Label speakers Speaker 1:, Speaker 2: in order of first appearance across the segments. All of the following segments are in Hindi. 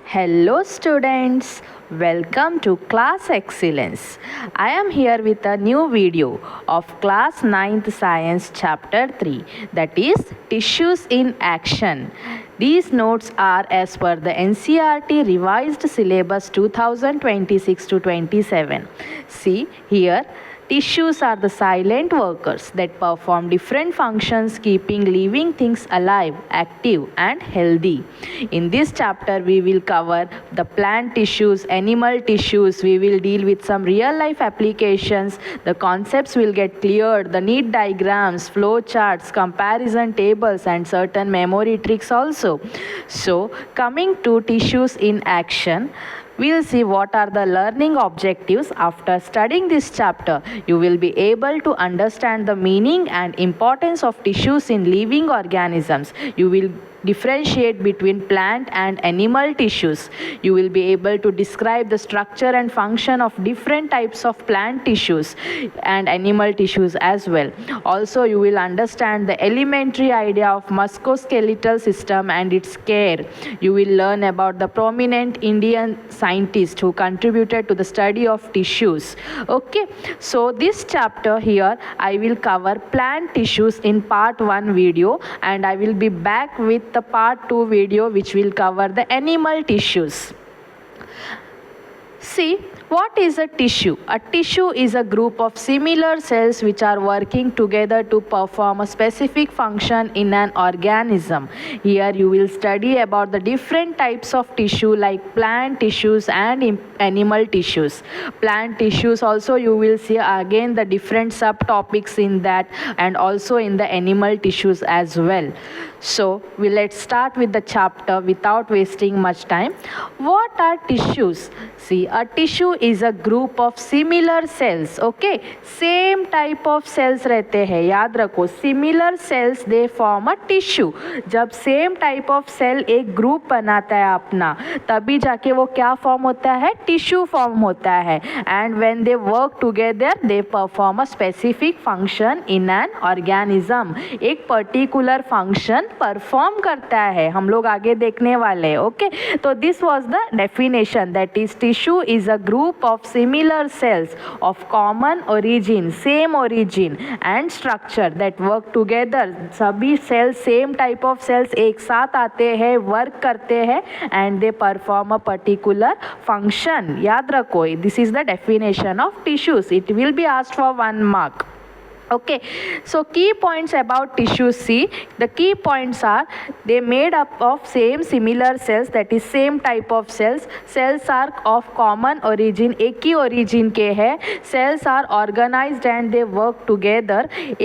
Speaker 1: Hello students, welcome to Class Excellence. I am here with a new video of Class 9th Science Chapter 3, that is Tissues in Action. These notes are as per the NCERT revised syllabus 2026 to 27. See here. Tissues are the silent workers that perform different functions, keeping living things alive, active, and healthy. In this chapter, we will cover the plant tissues, animal tissues. We will deal with some real life applications. The concepts will get cleared, the neat diagrams, flow charts, comparison tables, and certain memory tricks also. So, coming to tissues in action, we'll see what are the learning objectives. After studying this chapter, you will be able to understand the meaning and importance of tissues in living organisms. You will differentiate between plant and animal tissues. You will be able to describe the structure and function of different types of plant tissues and animal tissues as well. Also, you will understand the elementary idea of musculoskeletal system and its care. You will learn about the prominent Indian scientists who contributed to the study of tissues. Okay, so this chapter here I will cover plant tissues in part 1 video, and I will be back with the part 2 video which will cover the animal tissues. See, what is a tissue? A tissue is a group of similar cells which are working together to perform a specific function in an organism. Here you will study about the different types of tissue like plant tissues and animal tissues. Plant tissues also you will see again the different subtopics in that, and also in the animal tissues as well. So let's start with the chapter without wasting much time. What are tissues? See, a tissue is a group of similar cells. Okay, same type of cells रहते हैं, याद रखो. Similar cells they form a tissue. जब same type of cell एक group बनाता है अपना, तभी जाके वो क्या form होता है? Tissue form होता है. And when they work together, they perform a specific function in an organism. एक particular function परफॉर्म करता है, हम लोग आगे देखने वाले हैं. ओके, तो this was the definition, that is tissue is a group of similar cells of common origin, same origin and structure that work together. सभी cells, same type of cells एक साथ आते हैं, वर्क करते हैं, and they perform a particular function. याद रखो, this is the definition of tissues. It will be asked for 1 mark. Okay, so key points about tissues. See, the key points are they made up of same similar cells, that is same type of cells. Cells are of common origin, एक ही origin के है. Cells are organized and they work together,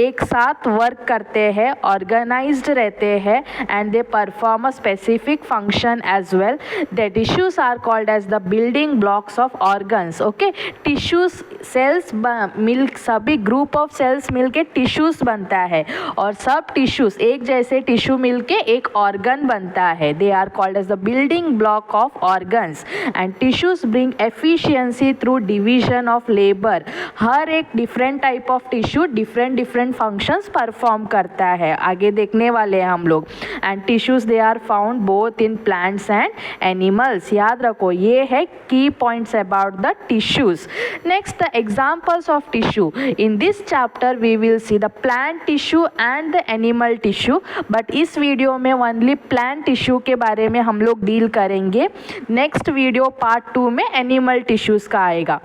Speaker 1: एक साथ work करते हैं, organized रहते हैं, and they perform a specific function as well. The tissues are called as the building blocks of organs. Okay, tissues cells मिल सभी group of cells मिलके टिश्यूज बनता है, और सब टिश्यूज एक जैसे टिश्यू मिलके एक ऑर्गन बनता है. They are called as the building block of organs. And tissues bring efficiency through division of labour. हर एक different type of tissue different functions perform करता है, आगे देखने वाले हैं हम लोग. And tissues they are found both in plants and animals. याद रखो, ये है key points about the tissues. Next, the examples of tissue. In this chapter we will see the plant tissue and the animal tissue, but इस वीडियो में only plant tissue के बारे में हम लोग डील करेंगे. नेक्स्ट वीडियो पार्ट 2 में animal tissues का आएगा.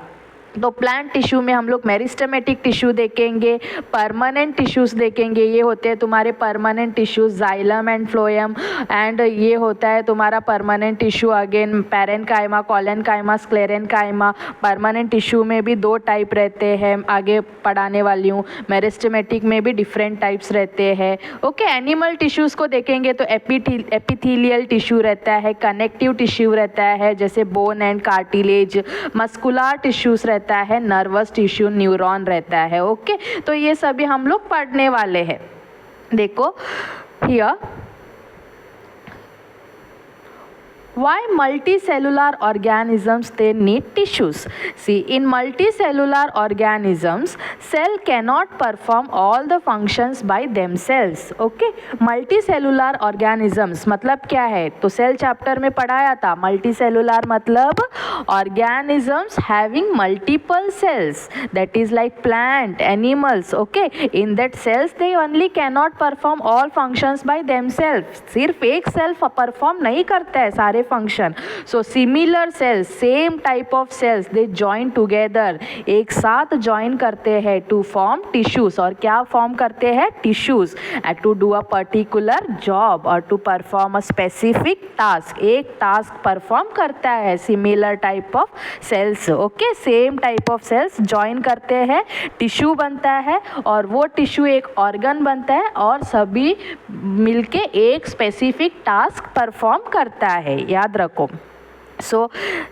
Speaker 1: तो प्लांट टिश्यू में हम लोग मेरिस्टेमेटिक टिश्यू देखेंगे, परमानेंट टिश्यूज देखेंगे. ये होते हैं तुम्हारे permanent tissues, xylem and phloem. And ये होता है तुम्हारा permanent tissue again parenchyma, collenchyma, sclerenchyma. Permanent tissue में भी 2 टाइप रहते हैं, आगे पढ़ाने वाली हूँ. मेरिस्टेमेटिक में भी डिफरेंट टाइप्स रहते हैं. ओके, एनिमल टिश्यूज़ को देखेंगे तो एपिथेलियल टिश्यू रहता है, कनेक्टिव टिश्यू रहता है जैसे bone and cartilage, muscular tissues रहता है, नर्वस टिश्यू, न्यूरॉन रहता है. ओके, तो ये सभी हम लोग पढ़ने वाले हैं. देखो here, Why multicellular organisms they need tissues? See, in multicellular organisms, cell cannot perform all the functions by themselves. Okay, multicellular organisms मतलब क्या है? तो सेल चैप्टर में पढ़ाया था. मल्टीसेलुलर मतलब organisms having multiple cells, that is like plant, animals. Okay, in that cells they only cannot perform all functions by themselves. सिर्फ एक सेल परफॉर्म नहीं करता है सारे function. So similar cells, same type of cells, they join together, एक साथ जॉइन करते हैं टू फॉर्म टिश्यूज. और क्या फॉर्म करते हैं? Tissues. To do a particular job और to perform a specific task. एक टास्क परफॉर्म करता है similar type of cells. Okay, same type of cells join करते हैं, टिश्यू बनता है और वो टिश्यू एक ऑर्गन बनता है और सभी मिलके एक स्पेसिफिक टास्क परफॉर्म करता है. याद रखो. So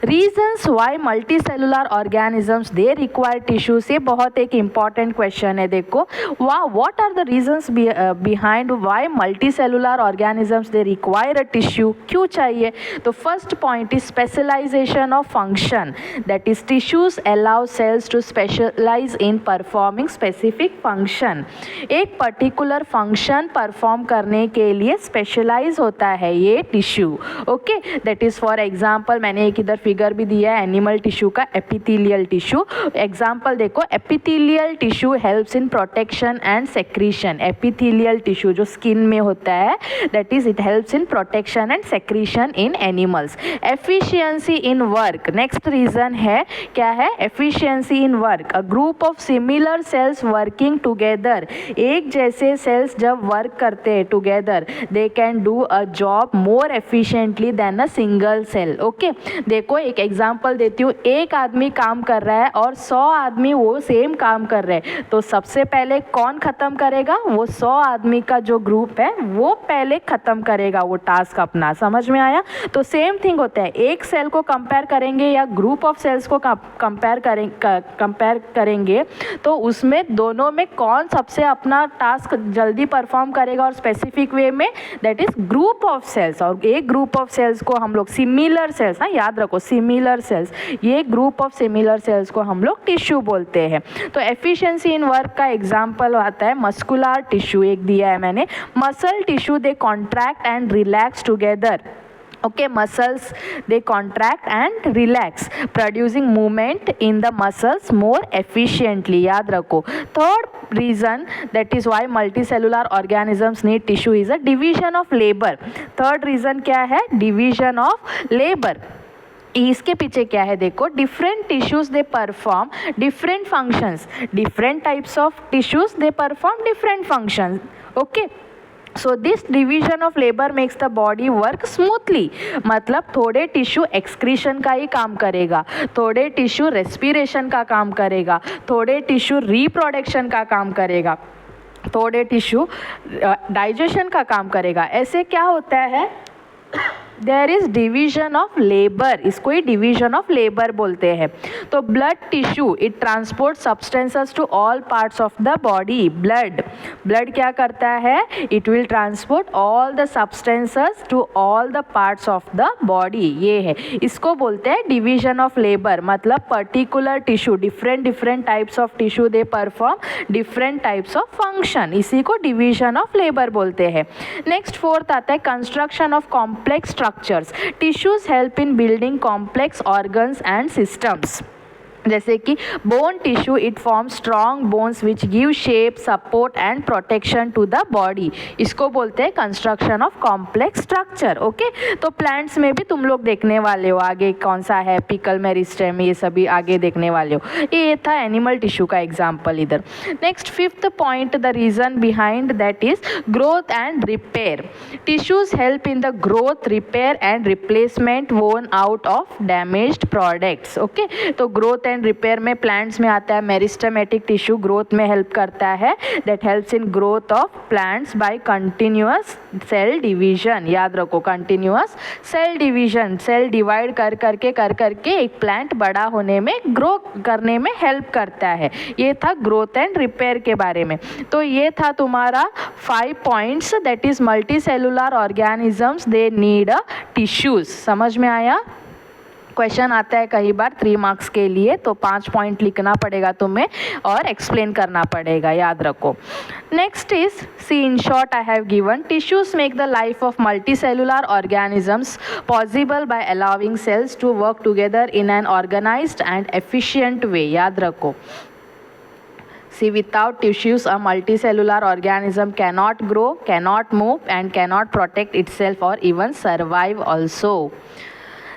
Speaker 1: reasons why multicellular organisms they require tissue, से बहुत एक इम्पॉर्टेंट क्वेश्चन है. देखो, what are the reasons behind why multicellular organisms they require a tissue. क्यों चाहिए? तो first point is specialisation of function. That is tissues allow cells to specialise in performing specific function. एक पर्टिकुलर फंक्शन परफॉर्म करने के लिए स्पेशलाइज होता है ये tissue. Okay, that is for example मैंने एक इधर फिगर भी दिया है एनिमल टिश्यू का, एपिथेलियल टिश्यू. एग्जाम्पल देखो, epithelial tissue helps in protection and secretion. Epithelial tissue जो स्किन में होता है, that is it helps in protection and secretion in animals. Efficiency in work, next reason है, क्या है? Efficiency in work. A group of similar cells working together, एक जैसे सेल्स जब वर्क करते हैं together, they can do a job more efficiently then a single cell. Okay, देखो एक एग्जांपल देती हूँ. एक आदमी काम कर रहा है और 100 आदमी वो सेम काम कर रहे हैं, तो सबसे पहले कौन ख़त्म करेगा? वो 100 आदमी का जो ग्रुप है वो पहले ख़त्म करेगा वो टास्क अपना. समझ में आया? तो सेम थिंग होता है. एक सेल को कंपेयर करेंगे या ग्रुप ऑफ सेल्स को कंपेयर करेंगे तो उसमें दोनों में कौन सबसे अपना टास्क जल्दी परफॉर्म करेगा और स्पेसिफिक वे में? That is group of cells. और एक ग्रुप ऑफ सेल्स को हम लोग सिमिलर सेल्स, हाँ याद रखो, सिमिलर सेल्स, ये ग्रुप ऑफ सिमिलर सेल्स को हम लोग टिश्यू बोलते हैं. तो एफिशिएंसी इन वर्क का एग्जांपल आता है मस्कुलर टिश्यू, एक दिया है मैंने. Muscle tissue they contract and relax together. Okay, muscles they contract and relax, producing movement in the muscles more efficiently. याद रखो. Third reason that is why multicellular organisms need tissue is a division of labor. Third reason क्या है? Division of labor. इसके पीछे क्या है? देखो, different tissues they perform different functions. Different types of tissues they perform different functions. Okay, so this division of labour makes the body work smoothly. मतलब थोड़े टिश्यू एक्सक्रीशन का ही काम करेगा, थोड़े टिश्यू रेस्पिरेशन का काम करेगा, थोड़े टिश्यू रिप्रोडक्शन का काम करेगा, थोड़े टिश्यू डाइजेशन का काम करेगा. ऐसे क्या होता है? There is division of labour. इसको ही डिवीजन ऑफ लेबर बोलते हैं. तो blood tissue it transport substances to all parts of the body. Blood क्या करता है? It will transport all the substances to all the parts of the body. ये है, इसको बोलते हैं डिवीजन ऑफ लेबर. मतलब particular tissue, different types of tissue they perform different types of function. इसी को डिवीजन ऑफ लेबर बोलते हैं. नेक्स्ट फोर्थ आता है construction of complex structures. Tissues help in building complex organs and systems. जैसे कि bone tissue it form strong bones which give shape, support and protection to the body. इसको बोलते हैं construction of complex structure. Okay, तो प्लांट्स में भी तुम लोग देखने वाले हो. आगे कौन सा है? पिकल, मेरिस्टेम, ये सभी आगे देखने वाले हो. ये था एनिमल टिश्यू का एग्जाम्पल इधर. Next fifth point, the reason behind that is growth and repair. Tissues help in the growth, repair and replacement worn out of damaged products. Okay, तो ग्रोथ एंड रिपेयर में प्लांट्स में आता है मेरिस्टेमेटिक टिश्यू, ग्रोथ में हेल्प करता है, that helps in growth of plants by continuous cell division. याद रखो, continuous cell division, cell divide कर करके एक प्लांट बड़ा होने में, ग्रो करने में हेल्प करता है। ये था ग्रोथ एंड रिपेयर के बारे में। तो ये था तुम्हारा 5 points, that is multi cellular organisms they need a tissues. समझ में आया? क्वेश्चन आता है कई बार 3 मार्क्स के लिए, तो 5 पॉइंट लिखना पड़ेगा तुम्हें और एक्सप्लेन करना पड़ेगा, याद रखो। Next is see in short I have given tissues make the life of multicellular organisms possible by allowing cells to work together in an organised and efficient way. याद रखो, see without tissues a multicellular organism cannot grow, cannot move and cannot protect itself or even survive also।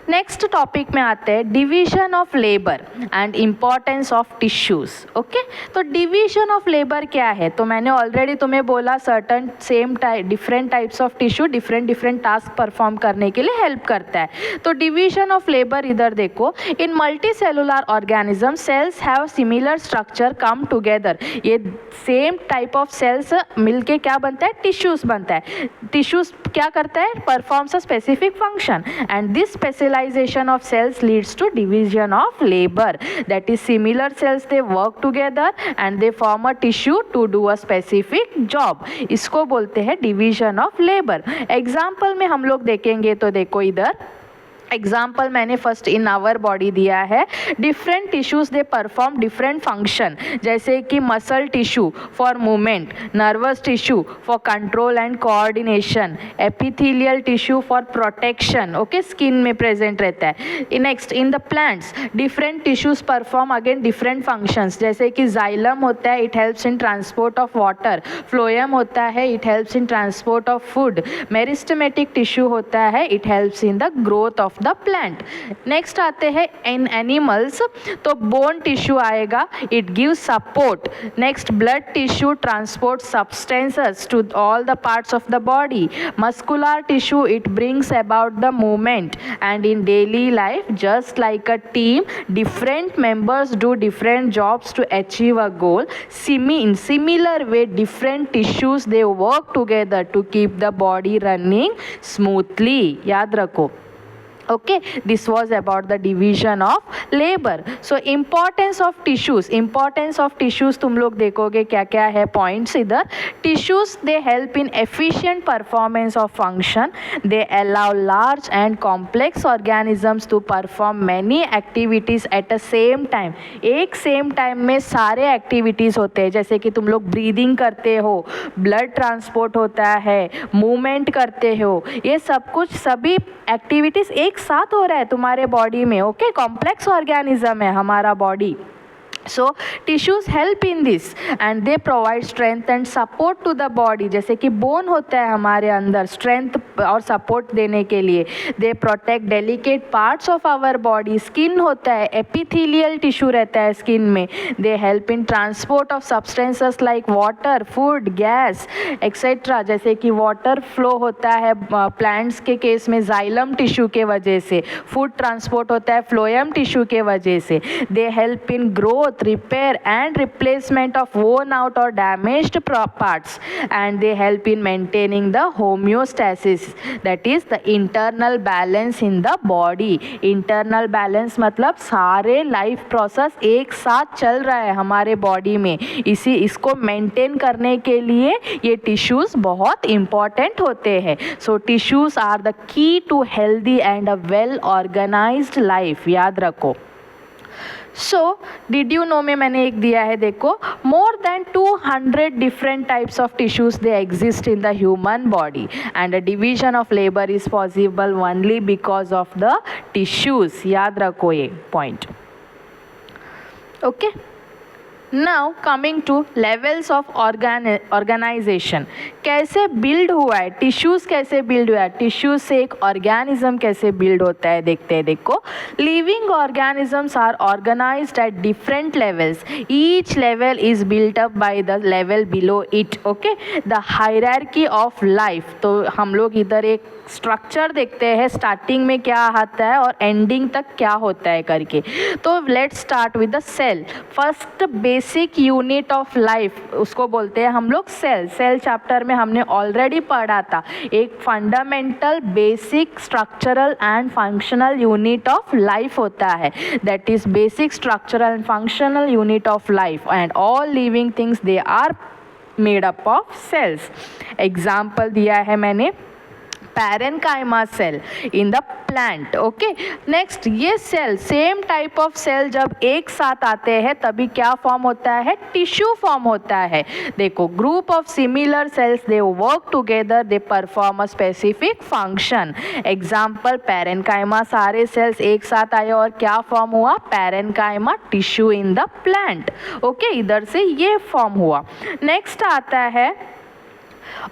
Speaker 1: Next topic में आते हैं division of labour and importance of tissues. Okay, तो डिवीजन ऑफ लेबर क्या है? तो मैंने ऑलरेडी तुम्हें बोला certain different types of tissue different task perform करने के लिए हेल्प करता है। तो डिवीजन ऑफ लेबर इधर देखो, in multi cellular organism cells have similar structure come together. ये सेम टाइप ऑफ सेल्स मिलके क्या बनता है? टिश्यूज़ बनता है। टिश्यूज़ क्या करता है? Performs a specific function and this specialization of cells leads to division of labor, that is similar cells they work together and they form a tissue to do a specific job। इसको बोलते हैं division of labor। एग्जाम्पल में हम लोग देखेंगे तो देखो इधर एग्जाम्पल मैंने फर्स्ट इन आवर बॉडी दिया है, different tissues they perform different function, जैसे कि muscle tissue for movement, nervous tissue for control and coordination, epithelial tissue for protection, okay, skin में प्रेजेंट रहता है। Next in the plants different tissues perform again different functions, जैसे कि जाइलम होता है, it helps in transport of water, phloem होता है, it helps in transport of food, meristematic tissue होता है, it helps in the growth of the plant. Next आते हैं इन एनिमल्स, तो बोन टिश्यू आएगा, it gives support. Next blood tissue transport substances to all the parts of the body, muscular tissue it brings about the movement and in daily life just like a team different members do different jobs to achieve a goal. In similar way different tissues they work together to keep the body running smoothly। याद रखो। Okay, this was about the division of labor। So importance of tissues तुम लोग देखोगे क्या क्या है पॉइंट्स इधर। tissues they help in efficient performance of function, they allow large and complex organisms to perform many activities at a same time। एक सेम टाइम में सारे एक्टिविटीज़ होते हैं, जैसे कि तुम लोग ब्रीदिंग करते हो, ब्लड ट्रांसपोर्ट होता है, मूवमेंट करते हो, ये सब कुछ सभी एक्टिविटीज़ एक साथ हो रहा है तुम्हारे बॉडी में। ओके, कॉम्प्लेक्स ऑर्गेनिज्म है हमारा body. So tissues help in this and they provide strength and support to the body। जैसे कि बोन होता है हमारे अंदर स्ट्रेंथ और सपोर्ट देने के लिए। They protect delicate parts of our body। Skin होता है, एपिथेलियल टिश्यू रहता है स्किन में। They help in transport of substances like water, food, gas, etc। जैसे कि वाटर फ्लो होता है प्लांट्स के केस में जाइलम टिश्यू के वजह से, फूड ट्रांसपोर्ट होता है फ्लोएम टिश्यू के वजह से। They help in growth, repair and replacement of worn out or damaged parts and they help in maintaining the homeostasis, that is the internal balance in the body। internal balance मतलब सारे लाइफ प्रोसेस एक साथ चल रहा है हमारे बॉडी में, इसको मेंटेन करने के लिए ये टिश्यूज बहुत इंपॉर्टेंट होते हैं। So tissues are the key to healthy and a well organised life. याद रखो। सो डिड यू नो में मैंने एक दिया है, देखो, more than 200 different types of tissues they exist in the human body and a division of labour is possible only because of the tissues. याद रखो ये point. Okay, now coming to levels of organisation, कैसे बिल्ड हुआ है टिश्यूज़, कैसे बिल्ड हुआ है टिश्यूज से एक ऑर्गेनिज्म कैसे बिल्ड होता है देखते हैं। देखो, living organisms are organised at different levels, each level is built up by the level below it. Okay, the hierarchy of life. तो हम लोग इधर एक स्ट्रक्चर देखते हैं, स्टार्टिंग में क्या आता है और एंडिंग तक क्या होता है करके। तो let's start with the cell. First basic unit of life उसको बोलते हैं हम लोग सेल। सेल चैप्टर में हमने ऑलरेडी पढ़ा था, एक fundamental basic structural and functional unit of life होता है, that is basic structural and functional unit of life, and all living things they are made up of cells. Example दिया है मैंने, parenchyma cell in the plant. Okay, next ये cell, same type of cell जब एक साथ आते हैं तभी क्या फॉर्म होता है, टिश्यू फॉर्म होता है। देखो, group of similar sales they work together, they perform a specific function. Example parenchyma, सारे सेल्स एक साथ आए और क्या फॉर्म हुआ, parenchyma tissue in the plant. Okay, इधर से ये फॉर्म हुआ। नेक्स्ट आता है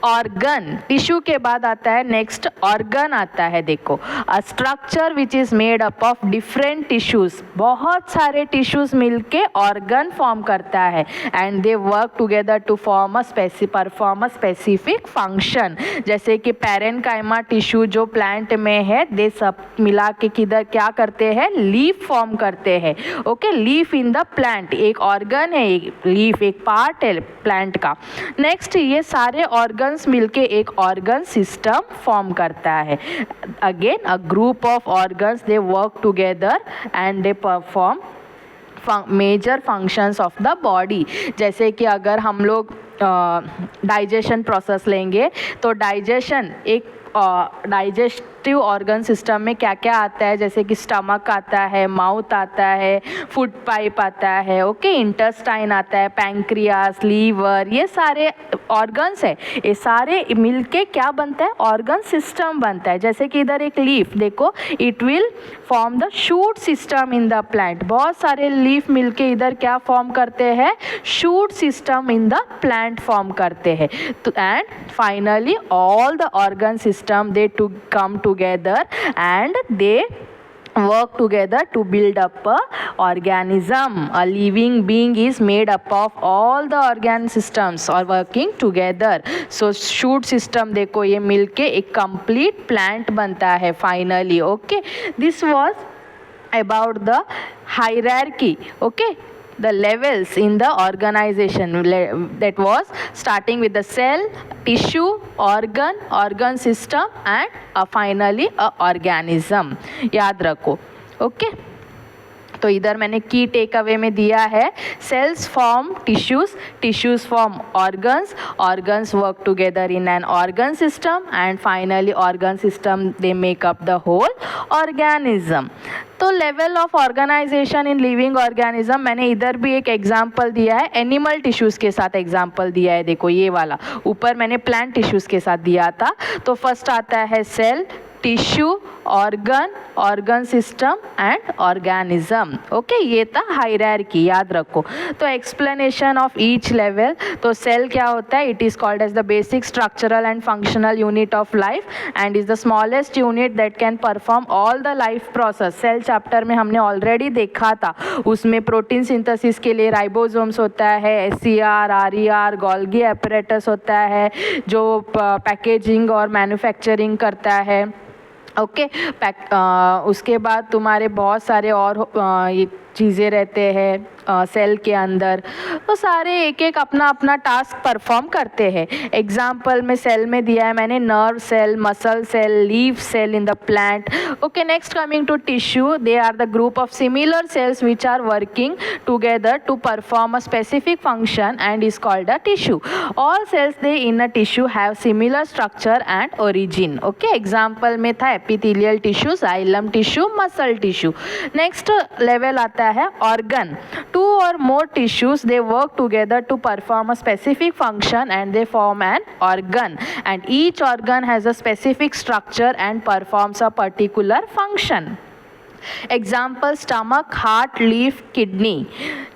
Speaker 1: ऑर्गन, टिश्यू के बाद आता है नेक्स्ट ऑर्गन आता है। देखो, a structure which is made up of different tissues, बहुत सारे टिश्यूज मिलके ऑर्गन फॉर्म करता है, and they work together to perform a specific function. जैसे कि पैरेनकाइमा टिश्यू जो प्लांट में है, दे सब मिला के किधर क्या करते हैं, लीफ फॉर्म करते हैं। Okay, leaf in the plant, एक ऑर्गन है, एक लीफ एक पार्ट है प्लांट का। नेक्स्ट, ये सारे ऑर्गन्स मिलके एक ऑर्गन सिस्टम फॉर्म करता है। Again, a group of organs they work together and they perform major functions of the body. जैसे कि अगर हम लोग डाइजेशन प्रोसेस लेंगे तो डाइजेशन, एक डाइजेस्टिव ऑर्गन सिस्टम में क्या क्या आता है, जैसे कि स्टमक आता है, माउथ आता है, फूड पाइप आता है, ओके, इंटेस्टाइन आता है, पैंक्रियास, लीवर, ये सारे ऑर्गन्स है। ये सारे मिलके क्या बनता है, ऑर्गन सिस्टम बनता है। जैसे कि इधर एक लीफ देखो, it will form the shoot system in the plant. बहुत सारे लीफ मिलके इधर क्या फॉर्म करते हैं, shoot system in the plant form करते हैं। तो and finally all the organ system they too come together and they work together to build up a organism. A living being is made up of all the organ systems or working together. So shoot system देखो, ये मिलके एक complete plant बनता है finally. Okay, this was about the hierarchy. Okay, the levels in the organization, that was starting with the cell, tissue, organ system, and finally a organism. याद रखो। ओके, तो इधर मैंने की टेक अवे में दिया है, cells form tissues, tissues form organs, organs work together in an organ system, and finally organ system they make up the whole organism. तो level of organisation in living organism, मैंने इधर भी एक एग्जांपल दिया है, एनिमल टिश्यूज़ के साथ एग्जांपल दिया है। देखो ये वाला, ऊपर मैंने प्लांट टिश्यूज़ के साथ दिया था। तो फर्स्ट आता है cell, tissue, organ system and organism. Okay, ये था हायरार्की, याद रखो। तो एक्सप्लेनेशन ऑफ ईच लेवल, तो सेल क्या होता है, it is called as the basic structural and functional unit of life and is the smallest unit that can perform all the life process. Cell chapter में हमने ऑलरेडी देखा था, उसमें प्रोटीन सिंथेसिस के लिए राइबोसोम्स होता है, SCR, RER, गोल्गी एपरेटस होता है जो पैकेजिंग और मैन्युफैक्चरिंग करता है। ओके, उसके बाद तुम्हारे बहुत सारे और ये चीज़ें रहते हैं सेल के अंदर, तो सारे एक एक अपना अपना टास्क परफॉर्म करते हैं। एग्जाम्पल में सेल में दिया है मैंने nerve cell, muscle cell, leaf cell in the plant. Okay, next coming to tissue, they are the group of similar cells which are working together to perform a specific function and is called a tissue. All cells they in a tissue have similar structure and origin. Okay, example में था epithelial tissue, xylem tissue, muscle tissue. Next level आता है organ. Two or more tissues, they work together to perform a specific function and they form an organ, and each organ has a specific structure and performs a particular function. Example stomach, heart, leaf, kidney.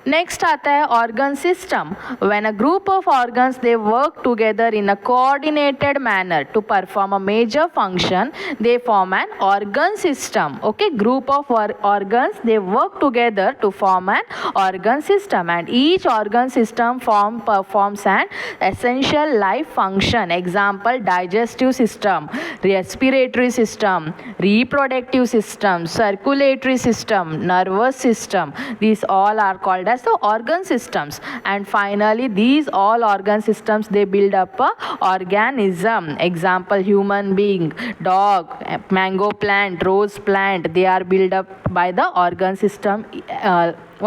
Speaker 1: Next आता है organ system. When a group of organs they work together in a coordinated manner to perform a major function, they form an organ system. Okay, group of organs they work together to form an organ system, and each organ system performs an essential life function. Example, digestive system, respiratory system, reproductive system, circulatory system, nervous system. These all are called as the organ systems. And finally, these all organ systems, they build up a organism. Example, human being, dog, mango plant, rose plant, they are built up by the organ system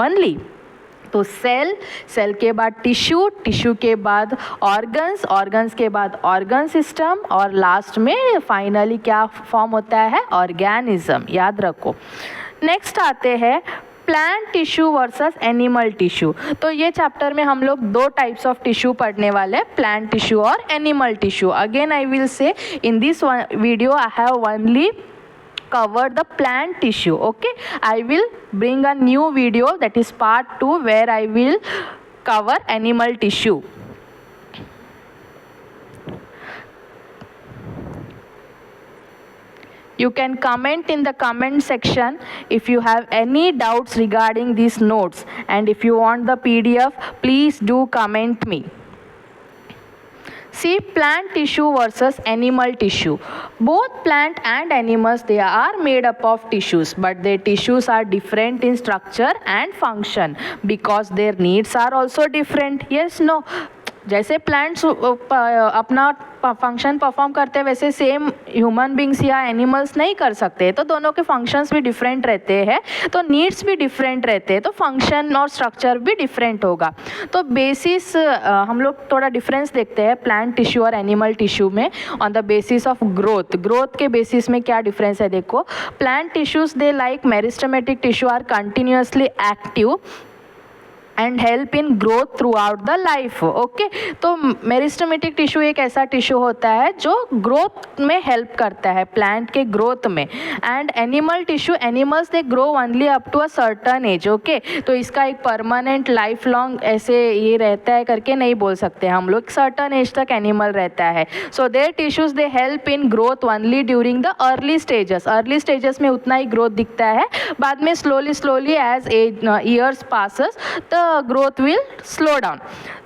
Speaker 1: only. तो सेल के बाद टिश्यू के बाद ऑर्गन्स के बाद ऑर्गन सिस्टम, और लास्ट में फाइनली क्या फॉर्म होता है, ऑर्गेनिज्म. याद रखो. नेक्स्ट आते हैं plant tissue versus animal tissue. तो ये चैप्टर में हम लोग दो टाइप्स ऑफ टिश्यू पढ़ने वाले हैं, प्लांट टिश्यू और animal tissue. Again I will say in this video I have only covered the plant tissue. Okay, I will bring a new video, that is part 2, where I will cover animal tissue. You can comment in the comment section if you have any doubts regarding these notes, and if you want the PDF, please do comment me. See, plant tissue versus animal tissue. Both plant and animals, they are made up of tissues, but their tissues are different in structure and function because their needs are also different. Yes, no? जैसे प्लांट्स अपना फंक्शन परफॉर्म करते हैं, वैसे सेम ह्यूमन बींग्स या एनिमल्स नहीं कर सकते. तो दोनों के फंक्शंस भी डिफरेंट रहते हैं, तो नीड्स भी डिफरेंट रहते हैं, तो फंक्शन और स्ट्रक्चर भी डिफरेंट होगा. तो बेसिस हम लोग थोड़ा डिफरेंस देखते हैं प्लांट टिश्यू और एनिमल टिश्यू में on the basis of growth के बेसिस में क्या डिफरेंस है. देखो, plant tissues they like meristematic tissue are continuously active and help in growth throughout the life. Okay, तो मेरिस्टेमेटिक टिश्यू एक ऐसा टिश्यू होता है जो ग्रोथ में हेल्प करता है, प्लांट के ग्रोथ में. And animal tissue, animals they grow only up to a certain age. Okay, तो इसका एक परमानेंट लाइफ लॉन्ग ऐसे ये रहता है करके नहीं बोल सकते हम लोग, सर्टन एज तक एनिमल रहता है. So their tissues they help in growth only during the early stages में उतना ही ग्रोथ दिखता है. बाद में slowly as years passes the growth will slow down.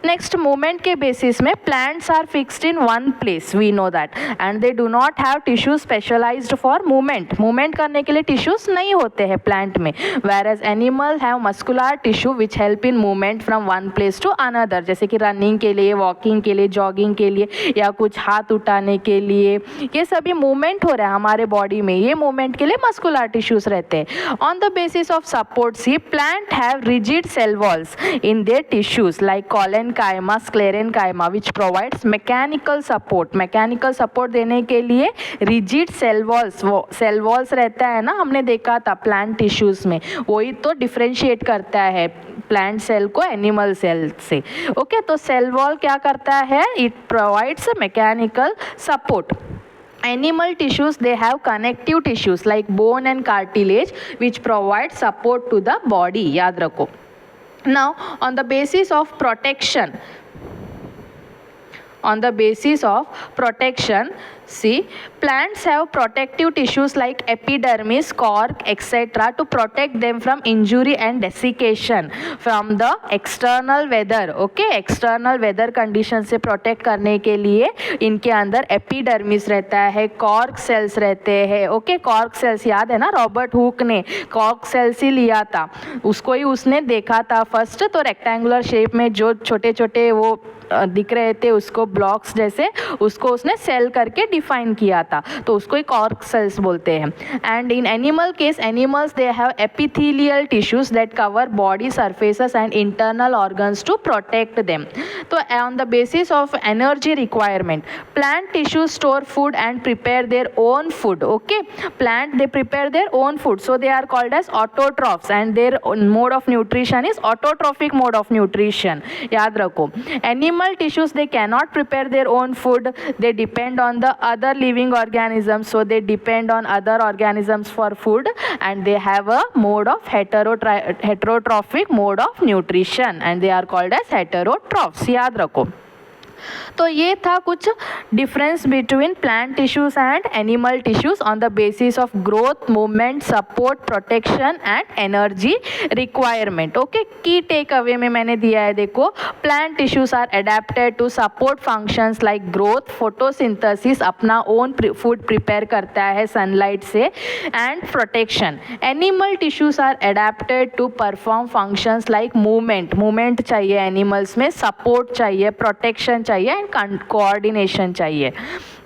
Speaker 1: Next, movement के बेसिस में plants are fixed in one place, we know that, and they do not have tissues specialised for movement करने के लिए टिश्यूज नहीं होते हैं प्लांट में. Whereas animal have muscular tissue which help in movement from one place to another, जैसे कि रनिंग के लिए, वॉकिंग के लिए, जॉगिंग के लिए, या कुछ हाथ उठाने के लिए. ये सभी मूवमेंट हो रहा है हमारे बॉडी में, ये मूवमेंट के लिए मस्कुलर टिश्यूज रहते हैं. On the basis of support, see plant have rigid cell walls in their tissues like collenchyma, sclerenchyma which provides mechanical support देने के लिए rigid cell walls रहता है ना, हमने देखा था plant tissues में, वही तो differentiate करता है plant cell को animal cell से. ओके, तो cell wall क्या करता है, it provides a mechanical support. Animal tissues, they have connective tissues like bone and cartilage which provide support to the body. याद रखो. Now, on the basis of protection, see, plants have protective tissues like epidermis, cork, etc. to protect them from injury and desiccation from the external weather. Okay, external weather condition से protect करने के लिए इनके अंदर epidermis रहता है, cork cells रहते हैं. Okay, cork cells याद है ना, रॉबर्ट हुक ने cork cells ही लिया था, उसको ही उसने देखा था फर्स्ट. तो रेक्टेंगुलर शेप में जो छोटे छोटे वो दिख रहे थे उसको ब्लॉक्स जैसे, उसको उसने सेल करके डिफाइन किया था, तो उसको ही कॉर्क सेल्स बोलते हैं. And in animal case, animals they have epithelial tissues that cover body surfaces and internal organs to protect them. तो on the basis of energy requirement, plant tissues store food and prepare their own food. Okay, plant they prepare their own food, so they are called as autotrophs, and their mode of nutrition is autotrophic mode of nutrition. याद रखो. Animal tissues, they cannot prepare their own food, they depend on the other living organisms, so they depend on other organisms for food and they have a mode of heterotrophic mode of nutrition and they are called as heterotrophs. याद रखो. तो ये था कुछ difference between plant tissues and animal tissues on the basis of growth, movement, support, protection and energy requirement. Okay, key takeaway में मैंने दिया है, देखो, plant tissues are adapted to support functions like growth, photosynthesis, अपना ओन फूड प्रिपेयर करता है सनलाइट से, and protection. Animal tissues are adapted to perform functions like movement चाहिए एनिमल्स में, सपोर्ट चाहिए, प्रोटेक्शन चाहिए एंड कोऑर्डिनेशन चाहिए.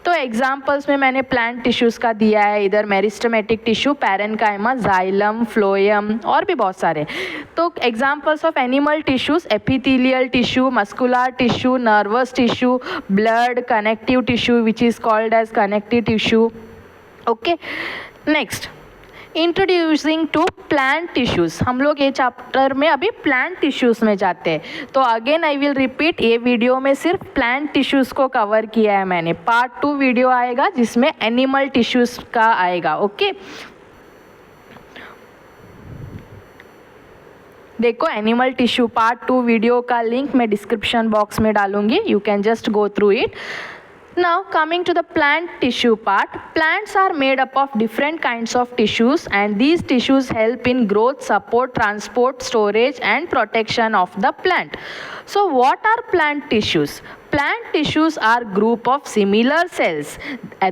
Speaker 1: तो एग्जाम्पल्स में मैंने प्लांट टिश्यूज़ का दिया है, इधर meristematic tissue, parenchyma, xylem, phloem और भी बहुत सारे. तो examples of animal tissues, epithelial tissue, muscular tissue, nervous tissue, blood, connective tissue which is called as connective tissue. Okay, next introducing to plant tissues. हम लोग ये चैप्टर में अभी प्लांट टिश्यूज़ में जाते हैं. तो अगेन आई विल रिपीट, ये वीडियो में सिर्फ प्लांट टिश्यूज़ को कवर किया है मैंने. पार्ट 2 वीडियो आएगा जिसमें एनिमल टिश्यूज़ का आएगा. ओके, देखो, एनिमल टिश्यू पार्ट 2 वीडियो का लिंक मैं डिस्क्रिप्शन बॉक्स में डालूंगी. You can just go through it. Now coming to the plant tissue part, plants are made up of different kinds of tissues and these tissues help in growth, support, transport, storage and protection of the plant. So what are plant tissues? Plant tissues are group of similar cells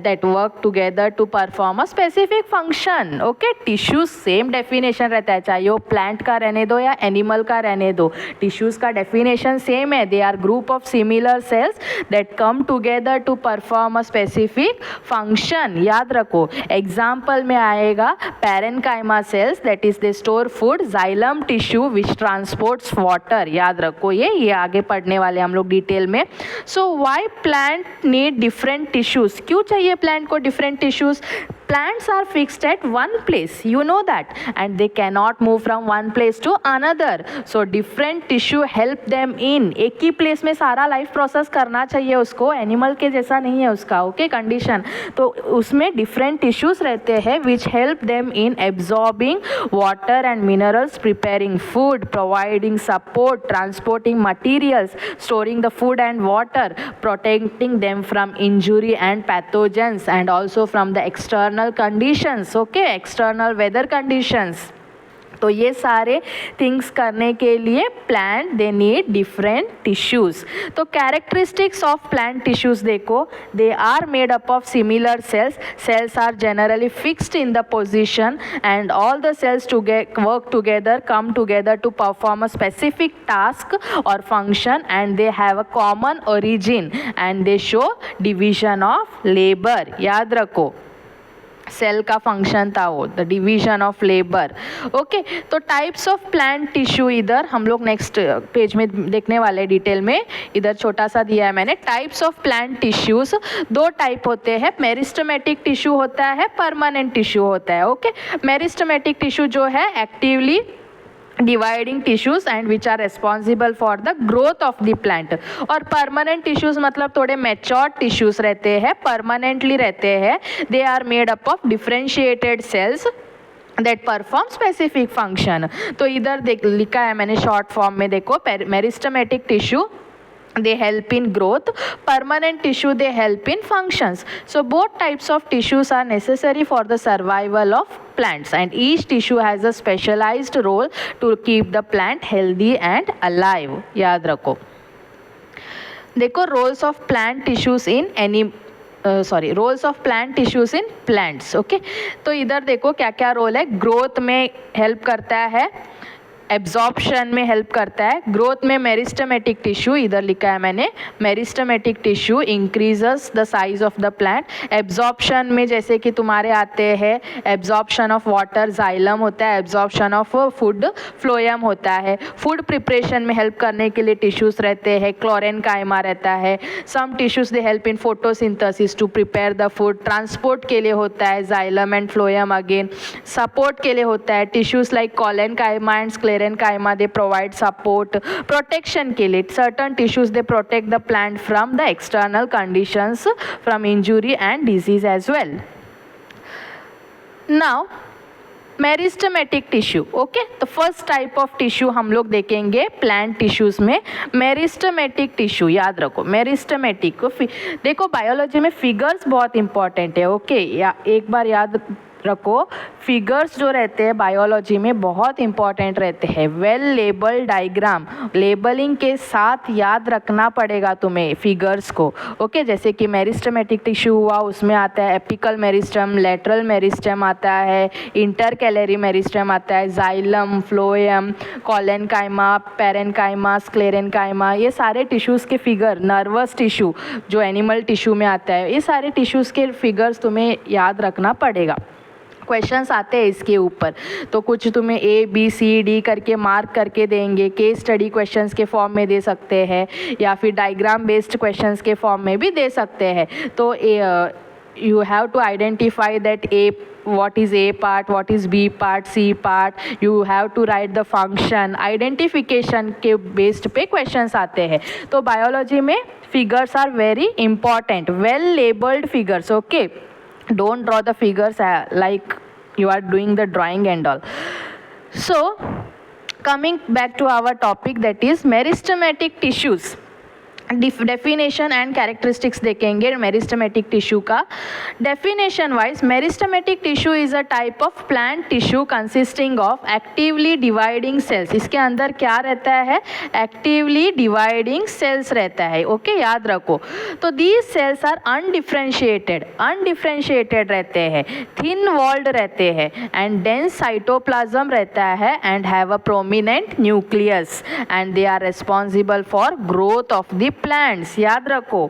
Speaker 1: that work together to perform a specific function. Okay, tissues same definition रहता है, चाहे वो plant का रहने दो या animal का रहने दो, tissues का definition same है. They are group of similar cells that come together to perform a specific function. याद रखो, example में आएगा parenchyma cells, that is they store food, xylem tissue which transports water. याद रखो, ये आगे पढ़ने वाले हम लोग डिटेल में. So why plant need different tissues? क्यों चाहिए plant को different tissues? Plants are fixed at one place, you know that, and they cannot move from one place to another. So different tissue help them in. एक ही place में सारा life process करना चाहिए उसको, animal के जैसा नहीं है उसका. Okay, condition. तो उसमें different tissues रहते हैं which help them in absorbing water and minerals, preparing food, providing support, transporting materials, storing the food and water, protecting them from injury and pathogens, and also from the external conditions. Okay, external weather conditions. तो ये सारे थिंग्स करने के लिए plant they need different tissues. तो कैरेक्टरिस्टिक्स ऑफ प्लांट टिश्यूज़ देखो, they are made up of similar cells. Cells are generally fixed in the position and all the cells work together, come together to perform a specific task और function and they have a common origin and they show division of labour. याद रखो, सेल का फंक्शन था वो, the division of labour. Okay, तो टाइप्स ऑफ प्लांट टिश्यू इधर हम लोग नेक्स्ट पेज में देखने वाले डिटेल में. इधर छोटा सा दिया है मैंने. Types of plant tissues 2 type होते हैं. मेरिस्टेमेटिक टिश्यू होता है, परमानेंट टिश्यू होता है. ओके, मेरिस्टेमेटिक टिश्यू जो है actively dividing tissues and which are responsible for the growth of the plant. और permanent tissues मतलब थोड़े mature tissues रहते हैं, permanently रहते हैं. They are made up of differentiated cells that perform specific function. तो इधर देख लिखा है मैंने शॉर्ट फॉर्म में, देखो, meristematic tissue they help in growth, permanent tissue they help in functions. So both types of tissues are necessary for the survival of plants and each tissue has a specialized role to keep the plant healthy and alive. याद रखो, देखो, roles of plant tissues in roles of plant tissues in plants. Okay, तो इधर देखो क्या क्या रोल है. ग्रोथ में हेल्प करता है, एब्जॉर्प्शन में हेल्प करता है. ग्रोथ में मेरिस्टेमेटिक टिश्यू, इधर लिखा है मैंने, meristematic tissue increases the size of the plant. Absorption में जैसे कि तुम्हारे आते हैं एब्जॉर्प्शन ऑफ वाटर, जाइलम होता है. एब्जॉर्प्शन ऑफ फूड, फ्लोएम होता है. फूड प्रिपरेशन में हेल्प करने के लिए टिश्यूज़ रहते हैं, क्लोरेनकाइमा रहता है. Some tissues they help in photosynthesis to prepare the food. Transport के लिए होता है xylem and phloem. Again support के लिए होता है tissues like collenchyma and sclerenchyma they provide support protection के लिए. Certain tissues they protect the plant from the external conditions, from injury and disease as well. Now meristematic tissue. Okay, तो फर्स्ट टाइप ऑफ टिश्यू हम लोग देखेंगे प्लांट टिश्यूज में मेरिस्टेमेटिक टिश्यू. याद रखो मेरिस्टेमेटिक. देखो बायोलॉजी में फिगर्स बहुत इंपॉर्टेंट है. ओके, या एक बार याद रखो फिगर्स जो रहते हैं बायोलॉजी में बहुत इंपॉर्टेंट रहते हैं. वेल लेबल डायग्राम, लेबलिंग के साथ याद रखना पड़ेगा तुम्हें फिगर्स को. ओके, जैसे कि मेरिस्टेमेटिक टिश्यू हुआ, उसमें आता है एपिकल मेरिस्टम, लेटरल मेरिस्टम आता है, इंटरकैलरी मेरिस्टम आता है, xylem, phloem, collenchyma, parenchyma, sclerenchyma. ये सारे टिश्यूज़ के फिगर, नर्वस टिश्यू जो एनिमल टिश्यू में आता है, ये सारे टिश्यूज़ के फिगर्स तुम्हें याद रखना पड़ेगा. क्वेश्चंस आते हैं इसके ऊपर, तो कुछ तुम्हें ABCD करके मार्क करके देंगे. केस स्टडी क्वेश्चंस के फॉर्म में दे सकते हैं या फिर डायग्राम बेस्ड क्वेश्चंस के फॉर्म में भी दे सकते हैं. तो you have to identify that what is A part, what is B part, C part. You have to write the function. Identification के बेस्ड पे क्वेश्चंस आते हैं. तो बायोलॉजी में figures are very important. Well labelled figures. Okay, don't draw the figures like you are doing the drawing and all. So coming back to our topic, that is meristematic tissues. Definition and characteristics देखेंगे मेरिस्टेमेटिक टिश्यू का. Definition wise meristematic tissue is a type of plant tissue consisting of actively dividing sales. इसके अंदर क्या रहता है? एक्टिवली डिवाइडिंग सेल्स रहता है. ओके, याद रखो. तो these cells are undifferentiated, undifferentiated रहते हैं, थिन वॉल्ड रहते हैं एंड डेंस साइटोप्लाज्म रहता है and have a prominent nucleus and they are responsible for growth of the plants. याद रखो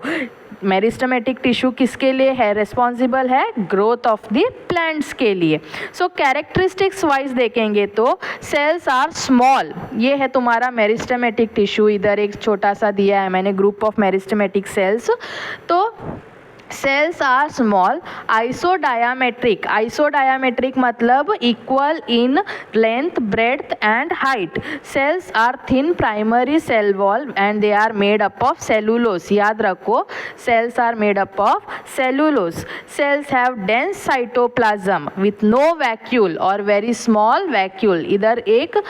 Speaker 1: मेरिस्टेमेटिक टिश्यू किसके लिए है? रिस्पॉन्सिबल है ग्रोथ ऑफ द प्लांट्स के लिए. सो कैरेक्टरिस्टिक्स वाइज देखेंगे तो सेल्स आर स्मॉल. ये है तुम्हारा मेरिस्टेमेटिक टिश्यू. इधर एक छोटा सा दिया है मैंने ग्रुप ऑफ मेरिस्टेमेटिक सेल्स. तो cells are small, isodiametric. Isodiametric मतलब equal in length, breadth and height. Cells are thin primary cell wall and they are made up of cellulose. याद रखो cells are made up of cellulose. Cells have dense cytoplasm with no vacuole और वेरी स्मॉल वैक्यूल. इधर एक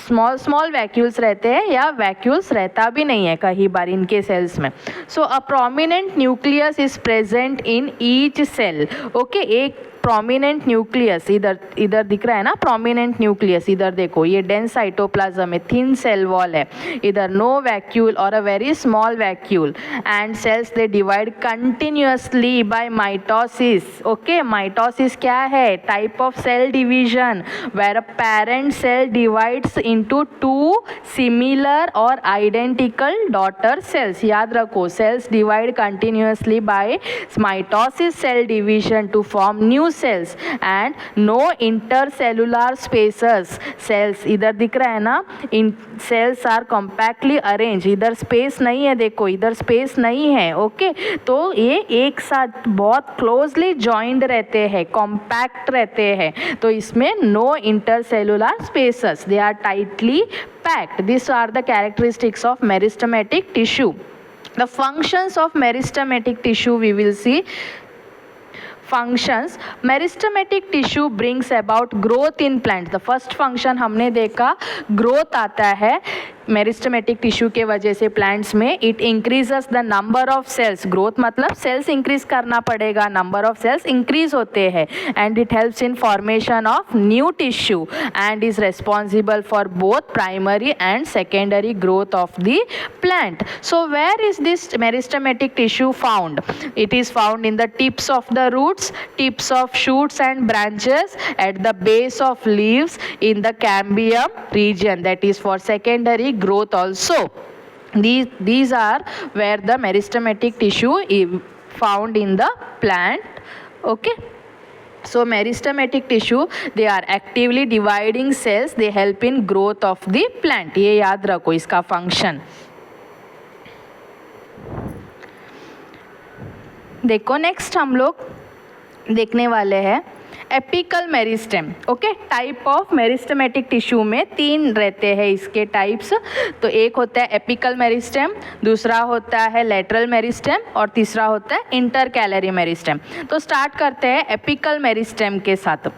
Speaker 1: स्मॉल वैक्यूल्स रहते हैं या वैक्यूल्स रहता भी नहीं है कई बार इनके सेल्स में. So a prominent nucleus is present in each cell. Okay, एक प्रोमिनेंट न्यूक्लियस इधर दिख रहा है ना, प्रोमिनेंट न्यूक्लियस. इधर देखो ये डेंस साइटोप्लाज्म है, थिन सेल वॉल है, इधर नो वैक्यूल और a very small vacuole and cells they divide continuously by mitosis. Okay, mitosis क्या है? Type of cell division where a parent cell divides into two similar और आइडेंटिकल डॉटर सेल्स. याद रखो cells divide continuously by mitosis cell division to form new cells and no intercellular spaces. cells इधर दिख रहा है ना, इन cells are compactly arranged. इधर स्पेस नहीं है, देखो इधर स्पेस नहीं है. ओके, तो ये एक साथ बहुत क्लोजली जॉइंड रहते हैं, कॉम्पैक्ट रहते हैं. तो इसमें no intercellular spaces, they are tightly packed. These are the characteristics of meristematic tissue. The functions of meristematic tissue we will see. Functions. Meristematic tissue brings about growth in plants. The first function हमने देखा growth आता है मेरिस्टेमेटिक टिश्यू के वजह से प्लांट्स में. It increases the number of cells. Growth मतलब सेल्स इंक्रीज करना पड़ेगा, नंबर ऑफ सेल्स इंक्रीज होते हैं and it helps in formation of new tissue and is responsible for both primary and secondary growth of the plant. So where is this meristematic tissue found? It is found in the tips of the roots, tips of shoots and branches, at the base of leaves, in the cambium region, that is for secondary growth also. These are where the meristematic tissue is found in the plant. Okay, so meristematic tissue, they are actively dividing cells, they help in growth of the plant. ये याद रखो इसका function. देखो नेक्स्ट हम लोग देखने वाले हैं apical meristem, okay, type of meristematic tissue में 3 रहते हैं इसके टाइप्स। तो एक होता है एपिकल मेरिस्टेम, दूसरा होता है लेटरल मेरिस्टेम और तीसरा होता है इंटरकैलरी मेरिस्टेम। तो स्टार्ट करते हैं एपिकल मेरिस्टेम के साथ।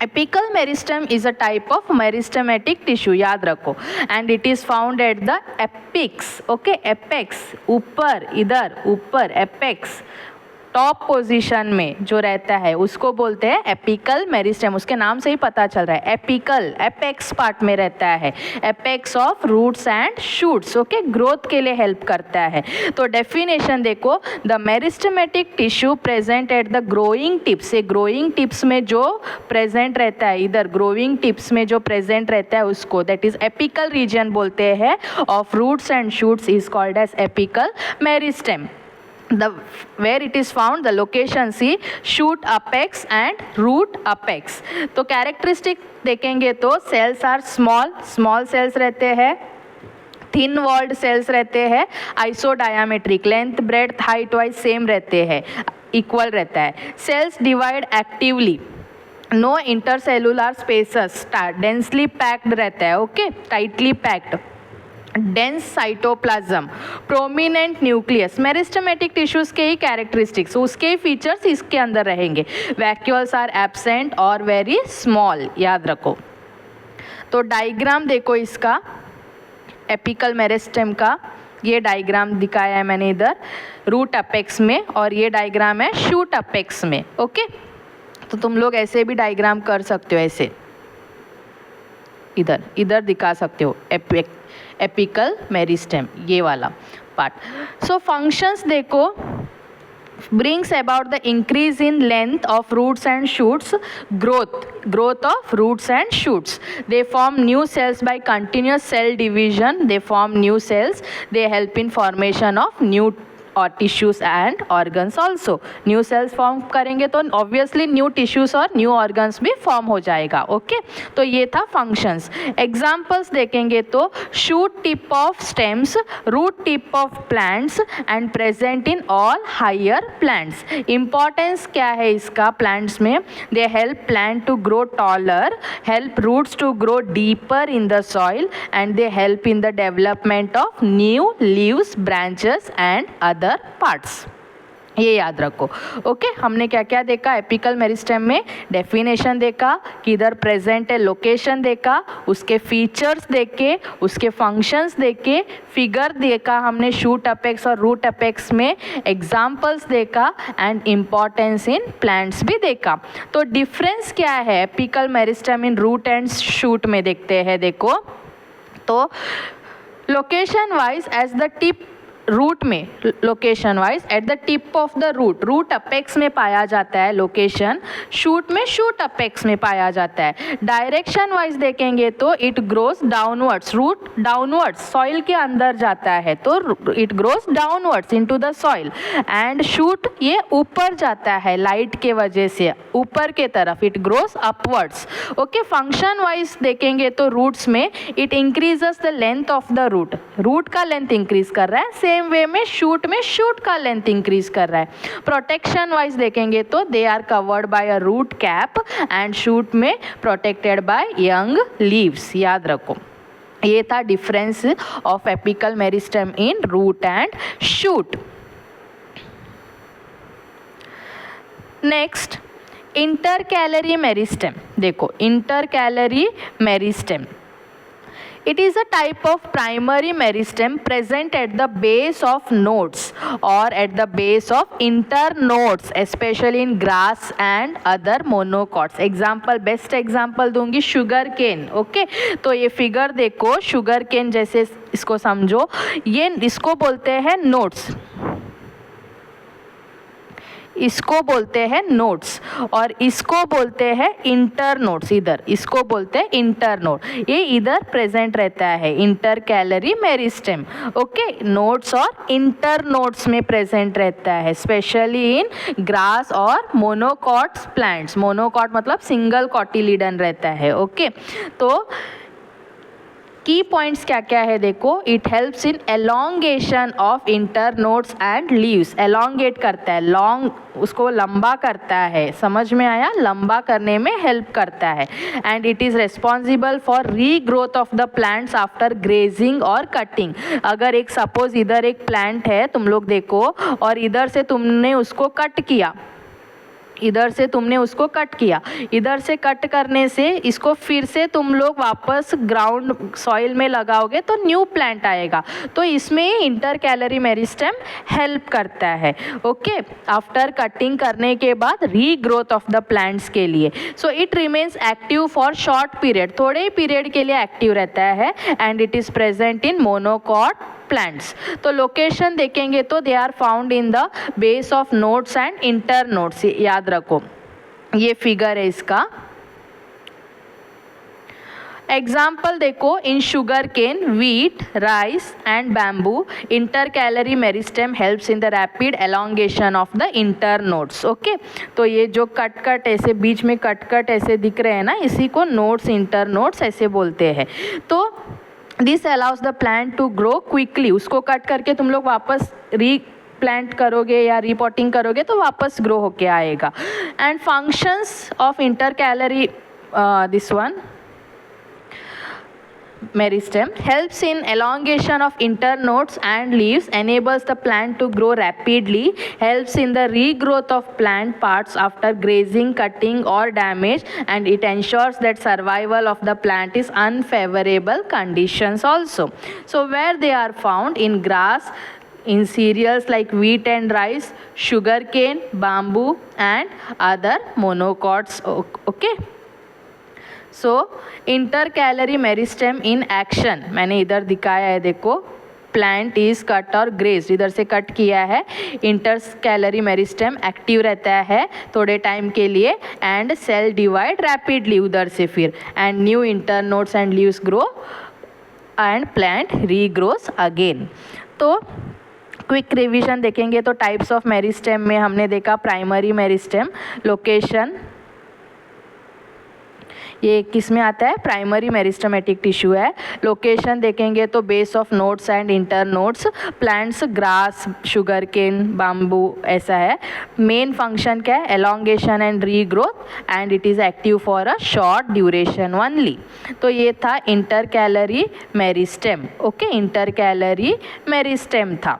Speaker 1: Apical meristem is a type of meristematic tissue, याद रखो, and it is found at the apex, okay, apex, ऊपर, इधर ऊपर, एपेक्स टॉप पोजीशन में जो रहता है उसको बोलते हैं एपिकल मेरिस्टेम। उसके नाम से ही पता चल रहा है, एपिकल, एपेक्स पार्ट में रहता है, apex of roots and shoots, okay, growth के लिए हेल्प करता है। तो डेफिनेशन देखो, the meristematic tissue present at the growing tips, ये ग्रोइंग टिप्स में जो प्रेजेंट रहता है, इधर ग्रोइंग टिप्स में जो प्रेजेंट रहता है उसको दैट इज एपिकल रीजन बोलते हैं of roots and shoots is called as apical meristem. Where it is found, the location see shoot apex and root apex। तो कैरेक्टरिस्टिक देखेंगे तो सेल्स आर स्मॉल सेल्स रहते हैं, थिन वॉल्ड सेल्स रहते हैं, isodiametric, length breadth height wise same रहते हैं, इक्वल रहता है। Cells divide actively, no intercellular spaces, densely packed रहता है, okay, tightly packed, dense cytoplasm, prominent nucleus, meristematic tissues के ही कैरेक्टरिस्टिक्स, उसके ही फीचर्स इसके अंदर रहेंगे। वैक्यूल्स आर एब्सेंट और वेरी स्मॉल, याद रखो। तो डायग्राम देखो इसका, एपिकल मेरिस्टेम का, ये डायग्राम दिखाया है मैंने इधर रूट अपेक्स में, और ये डायग्राम है शूट अपेक्स में, ओके। तो तुम लोग ऐसे भी डायग्राम कर सकते हो, ऐसे इधर दिखा सकते हो एपिकल मेरिस्टेम, ये वाला पार्ट। सो फंक्शंस देखो, brings about the increase in length of roots and shoots, growth of roots and shoots. They form new cells by continuous cell division. They form new cells. They help in formation of new और tissues and organs also. New cells form करेंगे तो ऑब्वियसली न्यू टिश्यूज़ और न्यू ऑर्गन्स भी फॉर्म हो जाएगा, ओके। तो ये था फंक्शंस। एग्जाम्पल्स देखेंगे तो shoot tip of stems, root tip of plants and present in all higher plants. Importance क्या है इसका प्लांट्स में? They help plant to grow taller, help roots to grow deeper in the soil and they help in the development of new leaves, branches and other parts. ये याद रखो, ओके। हमने क्या क्या देखा एपिकल मेरिस्टेम में? डेफिनेशन देखा, किधर प्रेजेंट है, लोकेशन देखा, उसके फीचर्स देखे, उसके फंक्शंस देखे, फिगर देखा हमने शूट अपेक्स और रूट अपेक्स में, एग्जाम्पल्स देखा एंड इम्पॉर्टेंस इन प्लांट्स भी देखा। तो डिफरेंस क्या है apical meristem in root and shoot में? देखते हैं, देखो तो location wise as the tip, root में location wise at the tip of the root apex में पाया जाता है लोकेशन, शूट में शूट अपेक्स में पाया जाता है। डायरेक्शन वाइज देखेंगे तो it grows downwards, root downwards soil के अंदर जाता है तो it grows downwards into the soil, and shoot ये ऊपर जाता है लाइट के वजह से ऊपर के तरफ, it grows upwards, okay. Function wise देखेंगे तो रूट्स में it increases the length of the root का लेंथ इंक्रीज कर रहा है, सेम वे में शूट का लेंथ इंक्रीज कर रहा है। प्रोटेक्शन वाइज देखेंगे तो they are covered by a root cap and shoot में प्रोटेक्टेड बाय यंग लीव्स, याद रखो। ये था difference of apical meristem in root and shoot. Next intercalary meristem, देखो intercalary meristem, it is a type of primary meristem present at the base of nodes or at the base of internodes, especially in grass and other monocots. Example, best example दूंगी sugar cane, okay? तो ये फिगर देखो, sugar cane जैसे इसको समझो, ये इसको बोलते हैं nodes, इसको बोलते हैं नोड्स और इसको बोलते हैं इंटरनोड्स, इधर इसको बोलते हैं इंटरनोड, ये इधर प्रेजेंट रहता है इंटरकैलरी मेरिस्टेम, ओके। नोड्स और इंटरनोड्स में प्रेजेंट रहता है, स्पेशली इन ग्रास और मोनोकॉट्स प्लांट्स। मोनोकॉट मतलब सिंगल कॉटिलिडन रहता है, ओके। तो की पॉइंट्स क्या क्या है देखो, it helps in elongation of internodes and leaves, elongate करता है, लॉन्ग उसको लंबा करता है, समझ में आया, लंबा करने में हेल्प करता है। And it is responsible for regrowth of the plants after grazing और कटिंग। अगर एक सपोज इधर एक प्लांट है, तुम लोग देखो, और इधर से तुमने उसको कट किया, इधर से तुमने उसको कट किया, इधर से कट करने से इसको फिर से तुम लोग वापस ग्राउंड सॉइल में लगाओगे तो न्यू प्लांट आएगा। तो इसमें इंटर कैलरी मेरिस्टेम हेल्प करता है। ओके, आफ्टर कटिंग करने के बाद रीग्रोथ ऑफ द प्लांट्स के लिए। So it remains active for short period, थोड़े ही पीरियड के लिए एक्टिव रहता है। And it is present in monocot plants. तो लोकेशन देखेंगे तो they are found in the base of nodes and internodes, याद रखो, ये फिगर है इसका। एग्जाम्पल देखो, in sugarcane, wheat, rice and bamboo, intercalary meristem helps in the rapid elongation of the internodes. Okay, तो ये जो कट कट ऐसे बीच में कट कट ऐसे दिख रहे हैं ना, इसी को नोड्स, इंटर नोड्स ऐसे बोलते हैं। तो this allows the plant to grow quickly, उसको कट करके तुम लोग वापस प्लांट करोगे या रिपोर्टिंग करोगे तो वापस ग्रो होके आएगा। And functions of inter calorie, this one meristem helps in elongation of internodes and leaves, enables the plant to grow rapidly, helps in the regrowth of plant parts after grazing, cutting or damage, and it ensures that survival of the plant is unfavorable conditions also. So where they are found in grass, in cereals like wheat and rice, sugarcane, bamboo and other monocots. Okay, so inter calorie meristem in action, मैंने इधर दिखाया है देखो, प्लांट इज कट और ग्रेज्ड, इधर से कट किया है, इंटर कैलरी मेरिस्टेम एक्टिव रहता है थोड़े टाइम के लिए, एंड सेल डिवाइड रैपिडली उधर से फिर, and new inter nodes and leaves grow and plant regrows again. तो क्विक रिवीजन देखेंगे तो टाइप्स ऑफ मेरिस्टेम में हमने देखा प्राइमरी मेरिस्टेम, लोकेशन, ये किस में आता है, प्राइमरी मेरिस्टेमेटिक टिश्यू है। लोकेशन देखेंगे तो base of nodes and internodes, plants grass, sugarcane, bamboo ऐसा है। मेन फंक्शन क्या है, elongation and regrowth, and it is active for a short duration only. तो ये था intercalary meristem. Okay, intercalary meristem था।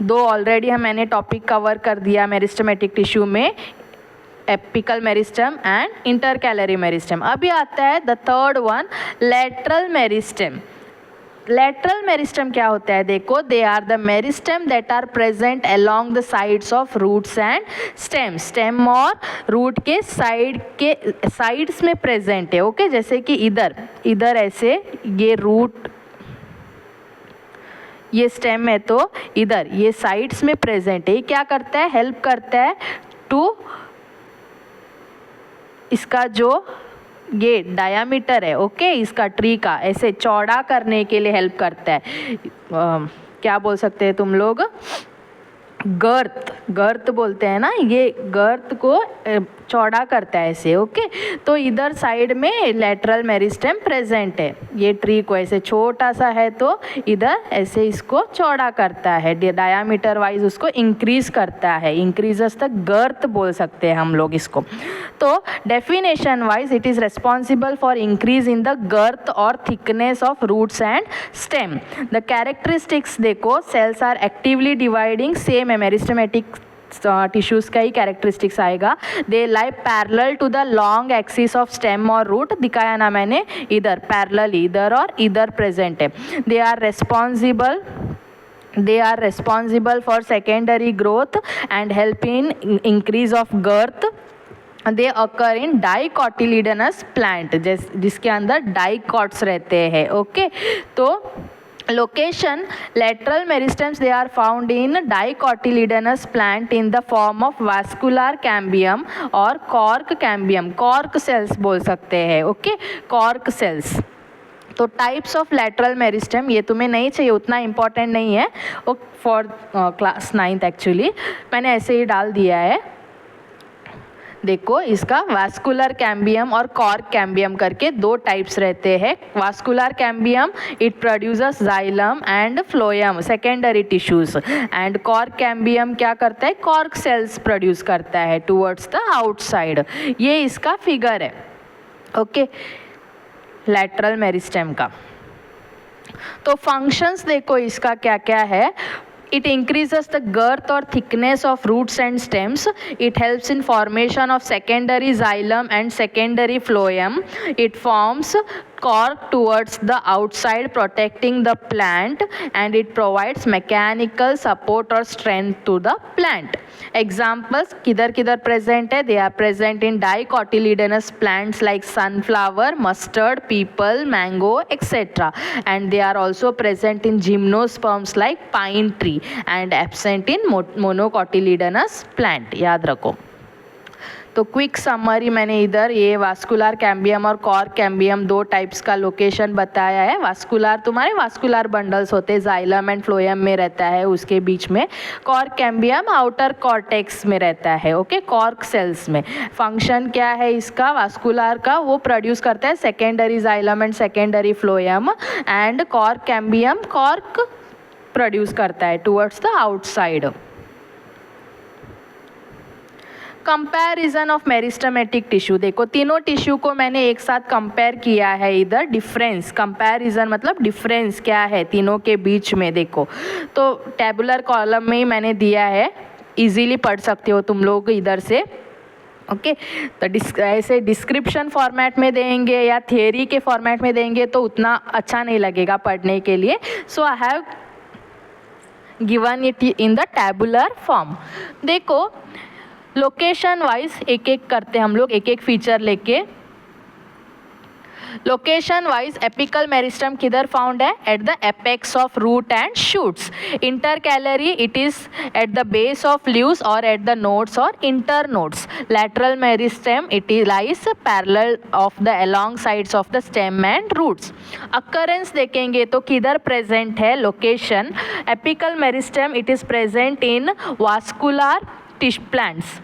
Speaker 1: दो ऑलरेडी मैंने टॉपिक कवर कर दिया मेरिस्टेमेटिक टिश्यू में, apical meristem and intercalary meristem. अभी आता है the third one, lateral meristem. Lateral meristem क्या होता है देखो, they are the meristem that are present along the sides of roots and stem, stem और रूट के साइड्स में प्रेजेंट है। ओके, जैसे कि इधर ऐसे ये रूट, ये स्टेम है तो इधर ये साइड्स में प्रेजेंट है। ये क्या करता है, हेल्प करता है टू, इसका जो ये डायामीटर है, ओके, इसका ट्री का ऐसे चौड़ा करने के लिए हेल्प करता है। क्या बोल सकते हैं तुम लोग, गर्त बोलते हैं ना, ये गर्त को चौड़ा करता है ऐसे। ओके, तो इधर साइड में लेटरल मेरिस्टेम प्रेजेंट है। ये ट्री को ऐसे छोटा सा है तो इधर ऐसे इसको चौड़ा करता है, डायामीटर वाइज उसको इंक्रीज करता है, इंक्रीजेस तक गर्त बोल सकते हैं हम लोग इसको। तो definition wise it is responsible for increase in the girth और thickness of roots and stem. The characteristics देखो, cells are actively dividing, same है मेरिस्टेमेटिक टिश्यूज़ का ही कैरेक्टरिस्टिक्स आएगा। They lie parallel to the long axis of stem और रूट, दिखाया ना मैंने, इधर पैरेलल, इधर और इधर प्रेजेंट है। They are responsible for secondary growth and help in increase of girth. They occur in dicotyledonous plant, जिसके अंदर डाइकॉट्स रहते हैं। ओके, तो location, lateral meristems, they are found in dicotyledonous plant in the form of vascular cambium और cork cambium, cork cells बोल सकते हैं। Okay, cork cells। तो टाइप्स ऑफ लेटरल मेरिस्टेम, ये तुम्हें नहीं चाहिए, उतना इम्पॉर्टेंट नहीं है फॉर क्लास 9th एक्चुअली, मैंने ऐसे ही डाल दिया है। देखो इसका वास्कुलर कैम्बियम और कॉर्क कैम्बियम करके दो टाइप्स रहते हैं. Vascular cambium it produces xylem and phloem secondary tissues and cork cambium क्या करता है, कॉर्क सेल्स प्रोड्यूस करता है टुवर्ड्स द आउटसाइड. ये इसका फिगर है. ओके, लैटरल मेरिस्टेम का. तो फंक्शंस देखो इसका क्या क्या है. It increases the girth or thickness of roots and stems. It helps in formation of secondary xylem and secondary phloem. It forms cork towards the outside protecting the plant and it provides mechanical support or strength to the plant. Examples किधर किधर present है, they are present in dicotyledonous plants like sunflower, mustard, peepal, mango, etc. And they are also present in gymnosperms like pine tree and absent in monocotyledonous plant. याद रखो. तो क्विक समरी मैंने इधर ये वास्कुलर कैम्बियम और कॉर्क कैम्बियम दो टाइप्स का लोकेशन बताया है. वास्कुलर तुम्हारे वास्कुलर बंडल्स होते हैं, जाइलम एंड फ्लोएम में रहता है उसके बीच में. कॉर्क कैम्बियम आउटर कॉर्टेक्स में रहता है. ओके, कॉर्क सेल्स में. फंक्शन क्या है इसका वास्कुलर का, वो प्रोड्यूस करता है secondary xylem and secondary phloem and cork cambium cork produce करता है towards the outside. Comparison of meristematic tissue. देखो तीनों टिश्यू को मैंने एक साथ कंपेयर किया है इधर. डिफरेंस, कंपैरिजन मतलब डिफरेंस क्या है तीनों के बीच में. देखो तो टेबुलर कॉलम में ही मैंने दिया है, इजीली पढ़ सकते हो तुम लोग इधर से. ओके, तो ऐसे डिस्क्रिप्शन फॉर्मेट में देंगे या थियरी के फॉर्मेट में देंगे तो उतना अच्छा नहीं लगेगा पढ़ने के लिए. So I have given it in the tabular form. देखो लोकेशन वाइज एक एक करते हम लोग, एक एक फीचर लेके. लोकेशन वाइज एपिकल मेरिस्टेम किधर फाउंड है, at the apex of root and shoots. Intercalary it is at the base of leaves और एट द नोड्स और inter nodes. Lateral meristem it is lies parallel of the along sides of the stem and roots. Occurrence देखेंगे तो किधर प्रेजेंट है location. Apical meristem it is present in vascular टिश plants.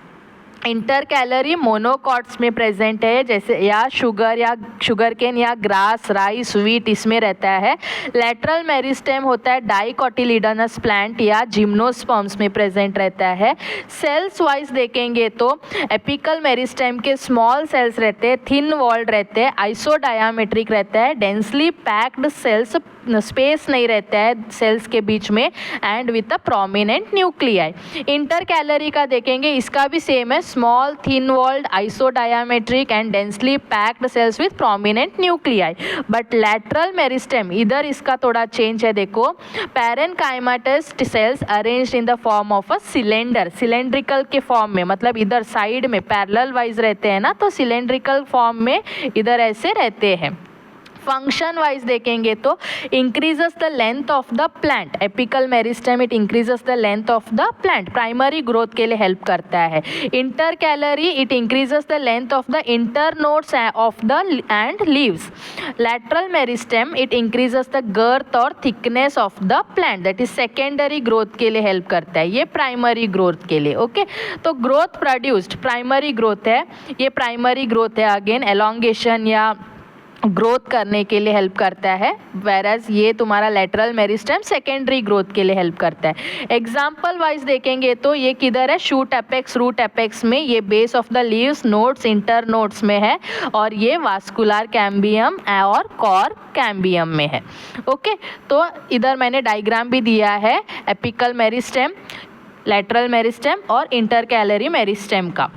Speaker 1: Intercalary monocots में प्रेजेंट है, जैसे या शुगर केन या ग्रास, राइस, व्हीट इसमें रहता है. लैटरल मेरिस्टेम होता है डाइकोटिलिडनस प्लांट या जिम्नोस्पर्म्स में प्रेजेंट रहता है. सेल्स वाइज देखेंगे तो एपिकल मेरिस्टेम के स्मॉल सेल्स रहते हैं, थिन वॉल्ड रहते हैं, आइसोडायामेट्रिक रहता है, डेंसली पैक्ड सेल्स, स्पेस नहीं रहता है सेल्स के बीच में and with a prominent nuclei. Intercalary का देखेंगे, इसका भी सेम है, small thin walled isodiametric and densely packed cells with prominent nuclei. But lateral meristem इधर इसका थोड़ा चेंज है. देखो parenchymatous cells arranged in the form of a cylinder, cylindrical के फॉर्म में, मतलब इधर साइड में पैरेलल वाइज रहते हैं ना, तो सिलेंड्रिकल फॉर्म में इधर ऐसे रहते हैं. फंक्शन वाइज देखेंगे तो increases the length of the plant. Apical meristem it increases the length of the plant, primary growth के लिए हेल्प करता है. Intercalary it increases the length of the internodes of the end leaves. Lateral meristem it increases the girth और thickness of the plant, that is secondary growth के लिए हेल्प करता है. ये प्राइमरी ग्रोथ के लिए. ओके, तो ग्रोथ प्रोड्यूस्ड प्राइमरी ग्रोथ है, ये प्राइमरी ग्रोथ है. अगेन एलोंगेशन या ग्रोथ करने के लिए हेल्प करता है, वेरएज ये तुम्हारा लैटरल मेरिस्टेम सेकेंडरी ग्रोथ के लिए हेल्प करता है. एग्जाम्पल वाइज देखेंगे तो ये किधर है, शूट एपेक्स, रूट एपेक्स में, ये base of the leaves, nodes, inter nodes में है, और ये वास्कुलर कैम्बियम और कॉर्क कैम्बियम में है. ओके, तो इधर मैंने डायग्राम भी दिया है एपिकल मेरिस्टेम, लैटरल मेरिस्टेम और इंटरकैलरी मेरिस्टेम का.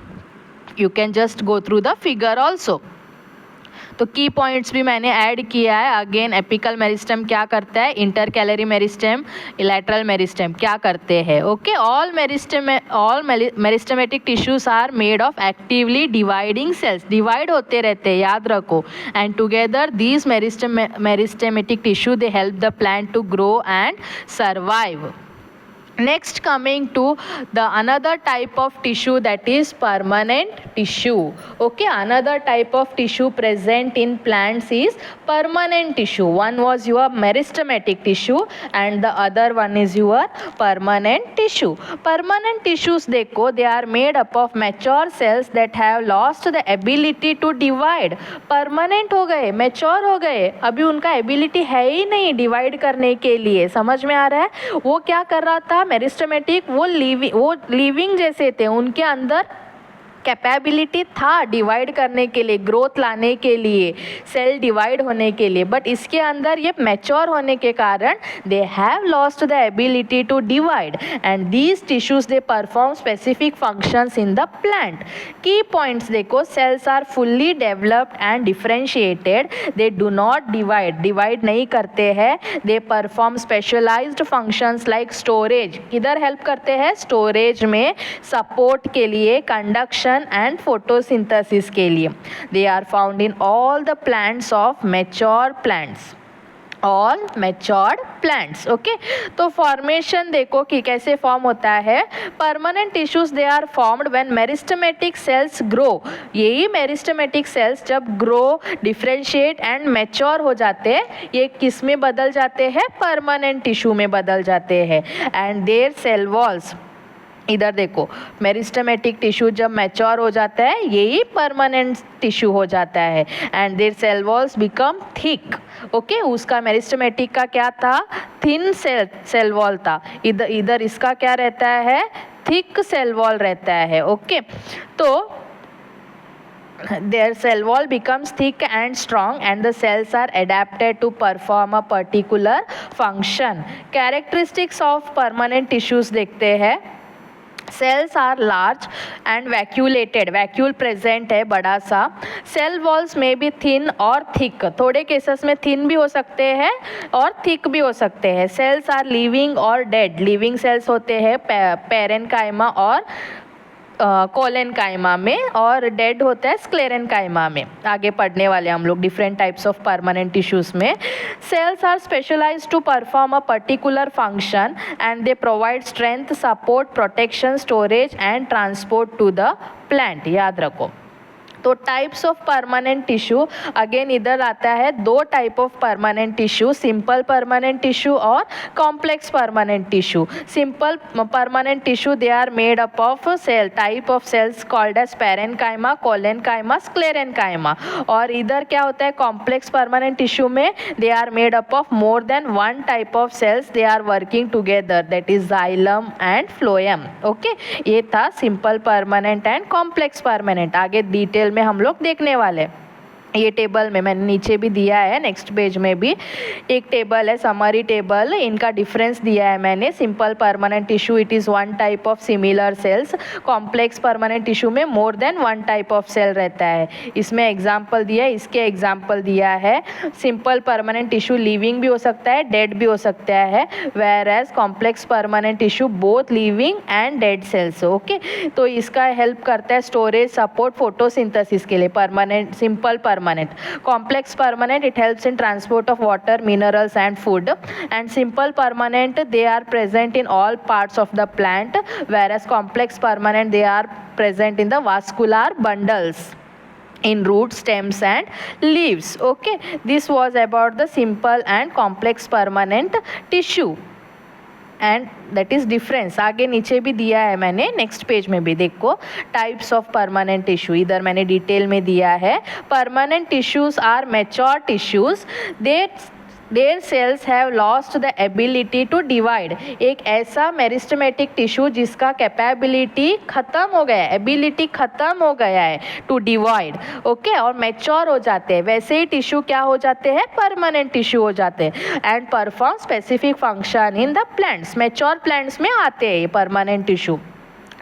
Speaker 1: You can just go through the figure also. तो की पॉइंट्स भी मैंने ऐड किया है. अगेन एपिकल मेरिस्टेम क्या करता है, इंटरकैलरी मेरिस्टेम, लैटरल मेरिस्टेम क्या करते हैं. Okay, all meristematic tissues are made of actively dividing cells, divide होते रहते हैं, याद रखो. And together these meristematic tissue they help the plant to grow and survive. Next, coming to the another type of tissue, that is permanent tissue. Okay, another type of tissue present in plants is permanent tissue. One was your meristematic tissue and the other one is your permanent tissue. Permanent tissues देखो, they are made up of mature cells that have lost the ability to divide. Permanent हो गए, mature हो गए, अभी उनका ability है ही नहीं divide करने के लिए. समझ में आ रहा है? वो क्या कर रहा था मेरिस्टेमेटिक, वो लिविंग जैसे थे, उनके अंदर कैपेबिलिटी था डिवाइड करने के लिए, ग्रोथ लाने के लिए, सेल डिवाइड होने के लिए, बट इसके अंदर ये मैच्योर होने के कारण they have lost the ability to divide and these tissues they perform specific functions in the plant. Key points देखो, cells are fully developed and differentiated, they do not divide नहीं करते हैं, they perform specialised functions like storage. किधर हेल्प करते हैं? स्टोरेज में, सपोर्ट के लिए, कंडक्शन and photosynthesis के लिए. They are found in all the plants of mature plants. All matured plants. Okay, तो फॉर्मेशन देखो कि कैसे फॉर्म होता है. Permanent tissues they are formed when meristematic cells grow. यही मेरिस्टेमेटिक सेल्स जब ग्रो, डिफरेंशिएट एंड मैच्योर हो जाते हैं, ये किस में बदल जाते हैं? परमानेंट टिश्यू में बदल जाते हैं. एंड देयर सेल वॉल्स, इधर देखो, मेरिस्टेमेटिक टिश्यू जब मैच्योर हो जाता है यही परमानेंट टिश्यू हो जाता है. And their cell walls become thick. Okay, उसका मेरिस्टेमेटिक का क्या था? थिन सेल वॉल था. इधर इसका क्या रहता है? थिक सेल वॉल रहता है. ओके, तो their cell wall becomes thick and strong and the cells are adapted to perform a particular function. Characteristics of permanent tissues देखते हैं. Cells are large and vacuolated, vacuole present है बड़ा सा. सेल वॉल्स में भी थिन और थिक, थोड़े केसेस में थिन भी हो सकते हैं और थिक भी हो सकते हैं. सेल्स आर लिविंग और डेड, लिविंग सेल्स होते हैं पेरेनकाइमा और कोलेनकाइमा में, और डेड होता है स्क्लेरेनकाइमा में. आगे पढ़ने वाले हम लोग different types of permanent tissues में. Cells are specialized to perform a particular function and they provide strength, support, protection, storage and transport to the plant. याद रखो. तो types of permanent tissue, again इधर आता है दो type of permanent tissue, simple permanent tissue और complex permanent tissue. Simple permanent tissue they are made up of cell, type of cells called as parenchyma, collenchyma, sclerenchyma. और इधर क्या होता है? कॉम्प्लेक्स परमानेंट टिश्यू में they are made up of more than one type of cells, they are working together, that is xylem and phloem. Okay, ये था simple permanent and complex permanent. आगे डिटेल में हम लोग देखने वाले. ये टेबल में मैंने नीचे भी दिया है, नेक्स्ट पेज में भी एक टेबल है, समरी टेबल. इनका डिफरेंस दिया है मैंने. Simple permanent tissue, it is one type of similar cells. Complex permanent tissue में more than one type of cell रहता है. इसमें एग्जाम्पल दिया है, इसके एग्जाम्पल दिया है. सिंपल परमानेंट टिश्यू लिविंग भी हो सकता है, डेड भी हो सकता है, whereas complex permanent tissue both living and dead cells. Okay, तो इसका हेल्प करता है स्टोरेज, सपोर्ट, फोटोसिंथेसिस के लिए. Permanent, simple permanent. Complex permanent, it helps in transport of water, minerals and food. And simple permanent, they are present in all parts of the plant, whereas complex permanent, they are present in the vascular bundles in roots, stems and leaves. Okay, this was about the simple and complex permanent tissue. And that is difference. आगे नीचे भी दिया है मैंने, नेक्स्ट पेज में भी देखो. टाइप्स ऑफ परमानेंट टिश्यू इधर मैंने डिटेल में दिया है. Permanent tissues are mature tissues, their cells have lost the ability to divide. एक ऐसा मेरिस्टेमेटिक टिश्यू जिसका कैपेबिलिटी खत्म हो गया है, एबिलिटी खत्म हो गया है टू डिवाइड. ओके, और मैच्योर हो जाते हैं. वैसे ही टिश्यू क्या हो जाते हैं? परमानेंट टिश्यू हो जाते हैं. And perform specific function in the plants. Mature plants में आते हैं ये permanent tissue.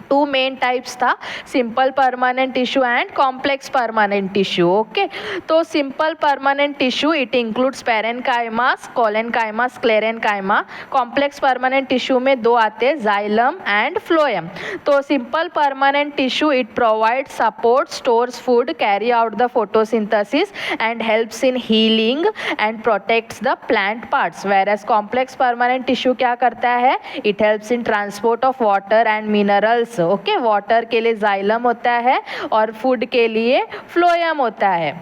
Speaker 1: Two main types था, simple permanent tissue and complex permanent tissue. Okay, तो simple permanent tissue it includes parenchyma, collenchyma, sclerenchyma. Complex permanent tissue में दो आते हैं, जाइलम एंड फ्लोएम. तो simple permanent tissue it provide support, stores food, carry out the photosynthesis and helps in healing and protects the plant parts. Whereas complex permanent tissue क्या करता है, it helps in transport of water and minerals. Okay, water के लिए जाइलम होता है और फूड के लिए फ्लोएम होता है.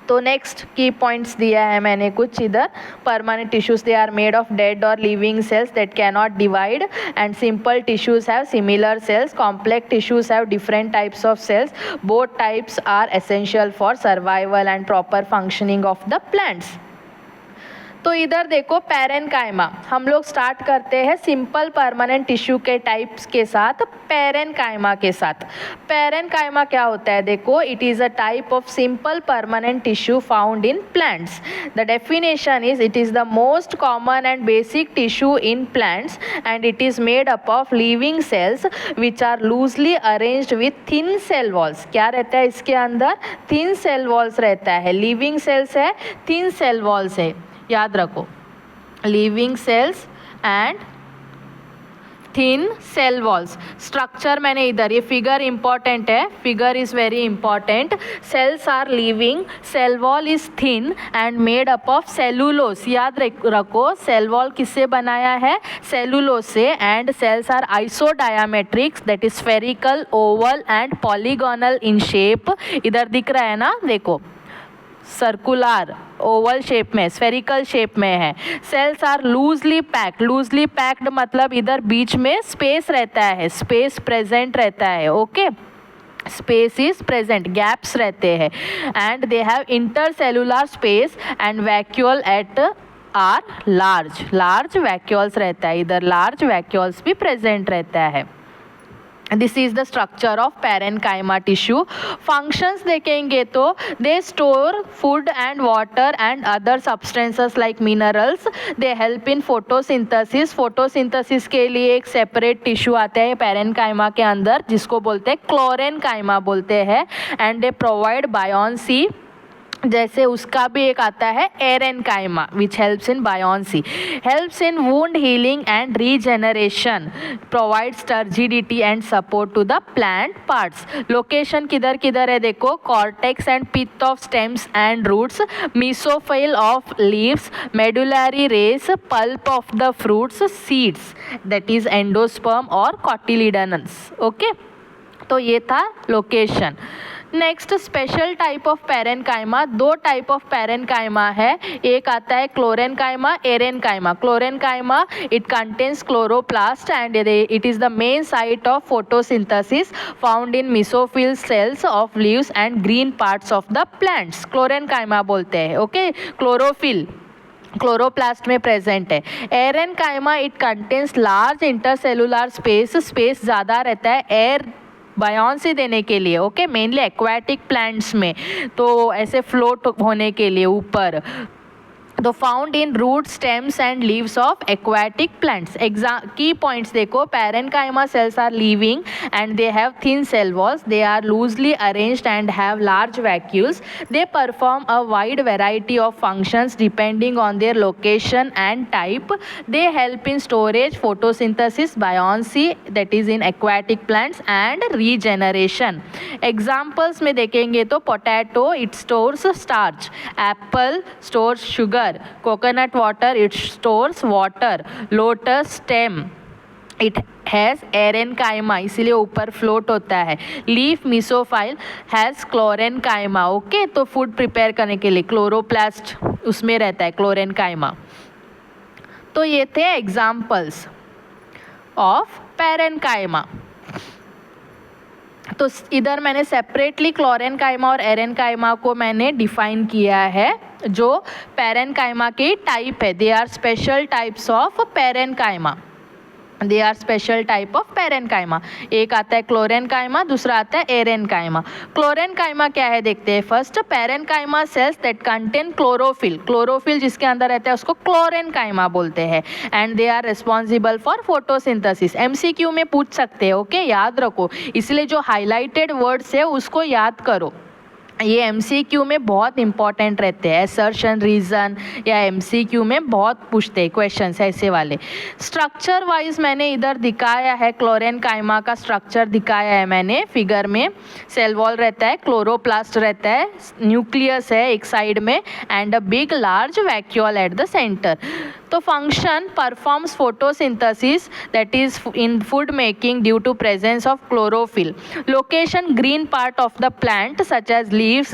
Speaker 1: तो नेक्स्ट की पॉइंट्स दिया है मैंने कुछ इधर. Permanent tissues they are made of dead और living cells that can not divide and simple tissues have similar cells. Complex tissues have different types of cells. Both types are essential for survival and proper functioning of the plants. तो इधर देखो पेरेनकाइमा, हम लोग स्टार्ट करते हैं सिंपल परमानेंट टिश्यू के टाइप्स के साथ, पेरेनकाइमा के साथ. पेरेनकाइमा क्या होता है देखो, it is a type of simple permanent tissue found in plants. The definition is it is the most common and basic tissue in plants and it is made up of living cells which are loosely arranged with thin cell walls. क्या रहता है इसके अंदर, थिन सेल वॉल्स रहता है. लिविंग सेल्स है, थिन सेल वॉल्स है, याद रखो, living cells and thin cell walls. Structure मैंने इधर, ये फिगर इंपॉर्टेंट है, figure is very important. Cells are living, cell wall is thin and made up of cellulose. याद रखो, सेल वॉल किससे बनाया है, सेलुलोस से. And cells are isodiametrics that is spherical, oval and polygonal in shape. इधर दिख रहा है ना, देखो सर्कुलर, ओवल शेप में, स्फेरिकल शेप में है. Cells are loosely packed. Loosely packed मतलब इधर बीच में स्पेस रहता है, स्पेस प्रेजेंट रहता है. Okay, space is present, gaps रहते हैं. And they have intercellular space and vacuole at are large. Large vacuoles रहता है, इधर लार्ज वैक्यूल्स भी प्रेजेंट रहता है. This is the structure of parenchyma tissue. Functions देखेंगे तो they store food and water and other substances like minerals. They help in photosynthesis. Photosynthesis के लिए एक सेपरेट टिश्यू आता है पेरेनकाइमा के अंदर जिसको बोलते हैं क्लोरेनकाइमा बोलते हैं. एंड दे प्रोवाइड बायोन्सी, जैसे उसका भी एक आता है aerenchyma which helps in buoyancy. Helps in wound healing and regeneration, provides turgidity and support to the plant parts. Location किधर किधर है देखो, cortex and pith of stems and roots, mesophyll of leaves, medullary rays, pulp of the fruits, seeds that is endosperm और कॉटिलिडनस. ओके, तो ये था location. Next, special type of parenchyma. दो टाइप ऑफ पेरेनकाइमा है, एक आता है chlorenchyma, aerenchyma. Chlorenchyma it contains chloroplast and it is the main site of photosynthesis found in mesophyll cells of leaves and green parts of the plants. Chlorenchyma बोलते हैं. ओके, क्लोरोफिल क्लोरोप्लास्ट में प्रेजेंट है. Aerenchyma it contains large intercellular space. Space ज़्यादा रहता है एयर बायोन्सी देने के लिए. ओके, मेनली एक्वाटिक प्लांट्स में, तो ऐसे फ्लोट होने के लिए ऊपर. तो found in root, stems and leaves of aquatic plants. Key points देखो, parenchyma cells are living and they have thin cell walls. They are loosely arranged and have large vacuoles. They perform a wide variety of functions depending on their location and type. They help in storage, photosynthesis, buoyancy that is in aquatic plants and regeneration. Examples में देखेंगे तो potato it stores starch, apple stores sugar, coconut water it stores water, lotus stem it has aerenchyma इसीलिए ऊपर फ्लोट होता है. Leaf mesophyll has chlorenchyma. Okay, तो फूड प्रिपेयर करने के लिए क्लोरोप्लास्ट उसमें रहता है क्लोरेनकाइमा. तो ये थे एग्जाम्पल्स ऑफ पेरेनकाइमा. तो इधर मैंने सेपरेटली क्लोरेनकाइमा और एरेनकाइमा को मैंने डिफाइन किया है, जो पेरेनकाइमा के टाइप है. They are special types of parenchyma. They are special type of parenchyma. एक आता है क्लोरेन्काइमा, दूसरा आता है एरेन्काइमा। क्लोरेन्काइमा क्या है देखते हैं first. Parenchyma cells that contain chlorophyll, chlorophyll जिसके अंदर रहता है उसको क्लोरेन्काइमा बोलते हैं। And they are responsible for photosynthesis. MCQ में पूछ सकते हैं, ओके याद रखो, इसलिए जो हाईलाइटेड वर्ड्स है उसको याद करो, ये MCQ में बहुत इंपॉर्टेंट रहते हैं। असर्शन रीजन या MCQ में बहुत पूछते हैं क्वेश्चंस ऐसे वाले। स्ट्रक्चर वाइज मैंने इधर दिखाया है, क्लोरेन्काइमा का स्ट्रक्चर दिखाया है मैंने फिगर में। सेल वॉल रहता है, क्लोरोप्लास्ट रहता है, न्यूक्लियस है एक साइड में and a big large vacuole at the centre. तो function performs photosynthesis that is in food making due to presence of chlorophyll. Location green part of the plant such as leaves,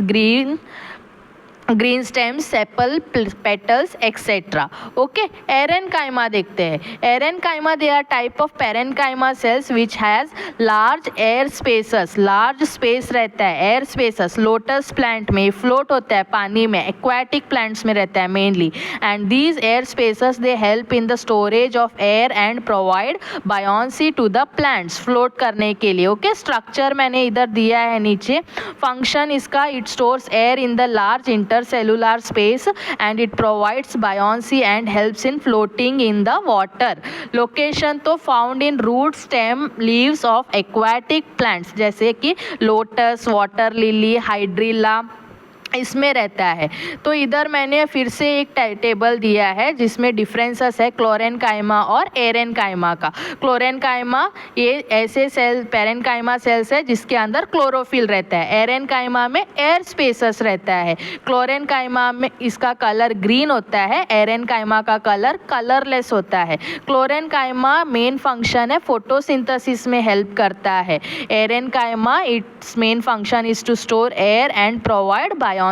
Speaker 1: green stems, sepal, petals, etc. Okay, aerenchyma देखते हैं। Aerenchyma they are type of parenchyma cells which has large air spaces, large space रहता है, एयर स्पेसेस। लोटस प्लांट में फ्लोट होता है पानी में, एक्वाटिक प्लांट्स में रहता है mainly, and these air spaces they help in the storage of air and provide buoyancy to the plants, float करने के लिए। ओके, स्ट्रक्चर मैंने इधर दिया है नीचे। फंक्शन इसका, it stores air in the large intercellular space and it provides buoyancy and helps in floating in the water. Location तो found in root, stem, leaves of aquatic plants जैसे कि लोटस, वाटर लिली, हाइड्रिला, इसमें रहता है। तो इधर मैंने फिर से एक टेबल दिया है जिसमें डिफरेंसेस है क्लोरेन्काइमा और एरेन्काइमा का। क्लोरेन्काइमा ये ऐसे सेल, पेरेन्काइमा सेल्स है जिसके अंदर क्लोरोफिल रहता है। एरेन्काइमा में एयर स्पेसेस रहता है। क्लोरेन्काइमा में इसका कलर ग्रीन होता है, एरेन्काइमा का कलर कलरलेस होता है। क्लोरेन्काइमा मेन फंक्शन है फोटोसिंथेसिस में हेल्प करता है। Aerenchyma its main function is to store air and provide buoyancy.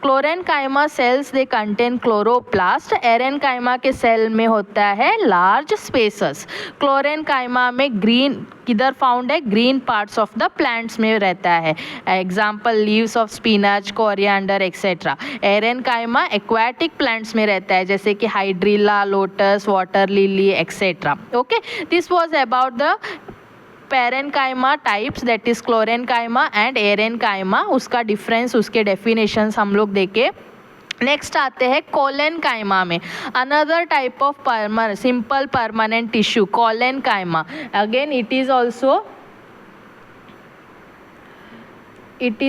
Speaker 1: Chlorenchyma cells they contain chloroplast. Aerenchyma के सेल में होता है लार्ज स्पेसेस। क्लोरेन्काइमा में ग्रीन किधर फाउंड है, green parts of the plants में रहता है। Example leaves of spinach, coriander etcetera. एरेन्काइमा aquatic plants में रहता है जैसे कि hydrilla, lotus, water lily etcetera. Okay, this was about the parenchyma types that is क्लोरेन्काइमा and एरेन्काइमा। उसका डिफरेंस, उसके डेफिनेशंस हम लोग देखे। नेक्स्ट आते हैं कोलेन्काइमा में, another type of simple permanent tissue collenchyma. Again it is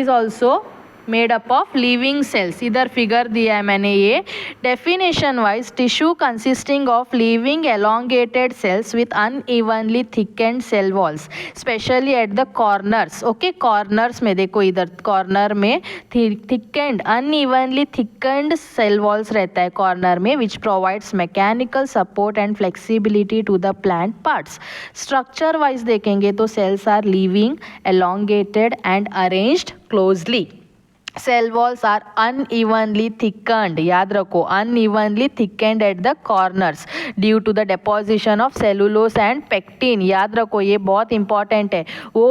Speaker 1: also made up of living cells. इधर फिगर दिया है मैंने ये। Definition wise, tissue consisting of living elongated cells with unevenly thickened cell walls especially at the corners. Okay, corners में देखो, इधर कॉर्नर में thickened, unevenly thickened cell walls रहता है कॉर्नर में, which provides mechanical support and flexibility to the plant parts. Structure wise देखेंगे तो cells are living, elongated and arranged closely. Cell walls are unevenly thickened, याद रखो, unevenly thickened at the corners due to the deposition of cellulose and pectin। याद रखो, ये बहुत इंपॉर्टेंट है। वो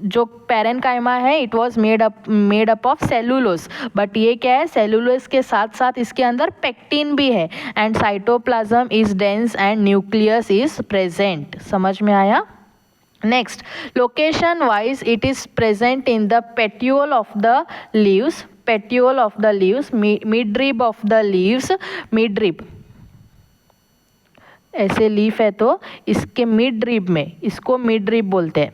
Speaker 1: जो पेरेन्काइमा है it was made up of cellulose, but ये क्या है, सेलुलोस के साथ साथ इसके अंदर पेक्टिन भी है and cytoplasm is dense and nucleus is present. समझ में आया? Next, location wise it is present in the petiole of the leaves, midrib of the leaves, midrib ऐसे लीफ है तो इसके मिडरिब में, इसको मिडरिब बोलते हैं,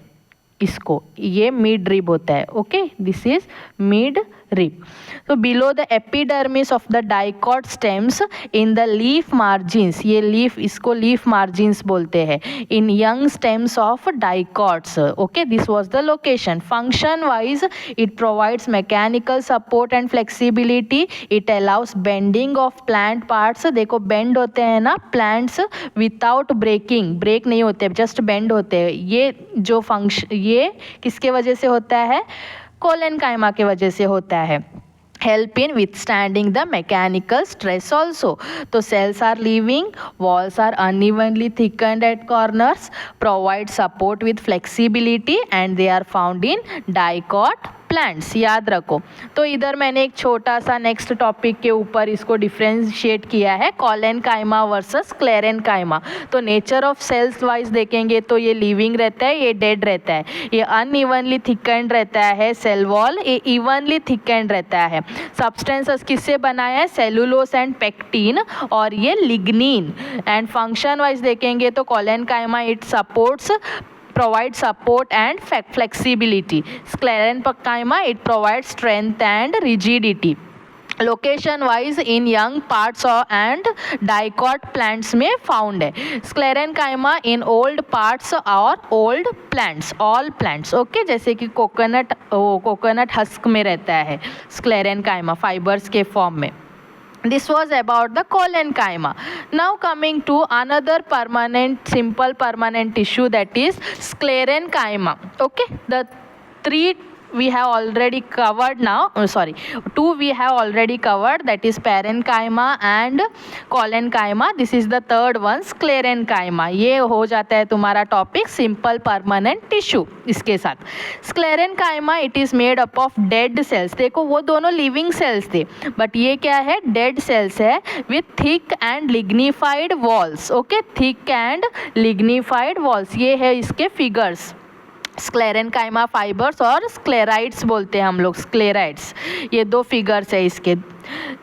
Speaker 1: इसको, ये मिडरिब होता है। Okay, this is mid rib. So below the epidermis of the dicot stems in the leaf margins, ये leaf, इसको leaf margins बोलते हैं, in young stems of dicots. Okay, this was the location. Function wise it provides mechanical support and flexibility. It allows bending of plant parts. देखो bend होते हैं ना plants without breaking, break नहीं होते, just bend होते हैं। ये जो function, ये किसके वजह से होता है, कोलेन्काइमा के वजह से होता है। help in withstanding the mechanical stress also. तो cells are living, walls are unevenly thickened at corners, provide support with flexibility and they are found in dicot plants, याद रखो। तो इधर मैंने एक छोटा सा नेक्स्ट टॉपिक के ऊपर इसको डिफ्रेंशिएट किया है, कॉलेनकाइमा वर्सेस स्क्लेरेनकाइमा। तो नेचर ऑफ सेल्स वाइज देखेंगे तो ये लिविंग रहता है, ये डेड रहता है। ये अनइवनली थिकेंड रहता है सेल वॉल, ये इवनली थिकेंड रहता है। सब्सटेंसेस किससे बनाया है, सेलुलोस एंड पेक्टिन और ये लिग्निन। एंड फंक्शन वाइज देखेंगे तो collenchyma it supports provide support and flexibility. Sclerenchyma it provides strength and rigidity. Location wise in young parts and dicot plants में फाउंड है। स्क्लेरेनकाइमा इन ओल्ड पार्ट्स और old plants, all plants, okay. जैसे कि कोकोनट हस्क में रहता है स्क्लेरेनकाइमा फाइबर्स के फॉर्म में। This was about the collenchyma. Now coming to another simple permanent tissue, that is sclerenchyma. Okay, the three we have already covered now. Two we have already covered, that is parenchyma and collenchyma. This is the third one, sclerenchyma. ये हो जाता है तुम्हारा टॉपिक सिंपल परमानेंट टिश्यू। इसके साथ sclerenchyma it is made up of dead cells. देखो वो दोनों लिविंग सेल्स थे, बट ये क्या है, डेड सेल्स है with thick and lignified walls. Okay, thick and lignified walls, ये है इसके फिगर्स। स्क्लेरेनकाइमा फाइबर्स और स्क्लेराइड्स बोलते हैं हम लोग, स्क्लेराइड्स, ये दो फिगर्स है इसके।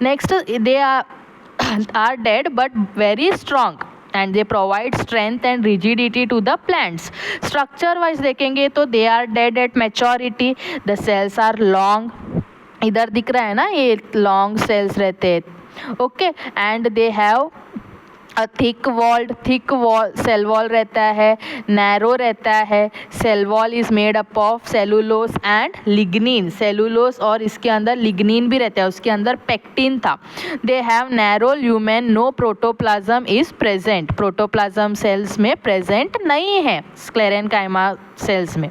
Speaker 1: Next, they are dead but very strong and they provide strength and rigidity to the plants. Structure wise देखेंगे तो they are dead at maturity, the cells are long, इधर दिख रहा है ना, ये long cells रहते हैं, okay, and they have thick wall cell wall रहता है, नैरो रहता है। Cell wall is made up of cellulose and lignin, cellulose और इसके अंदर लिग्निन भी रहता है, उसके अंदर पेक्टिन था। They have narrow lumen, no protoplasm is present, protoplasm cells में प्रेजेंट नहीं है स्क्लेरेनकाइमा सेल्स में।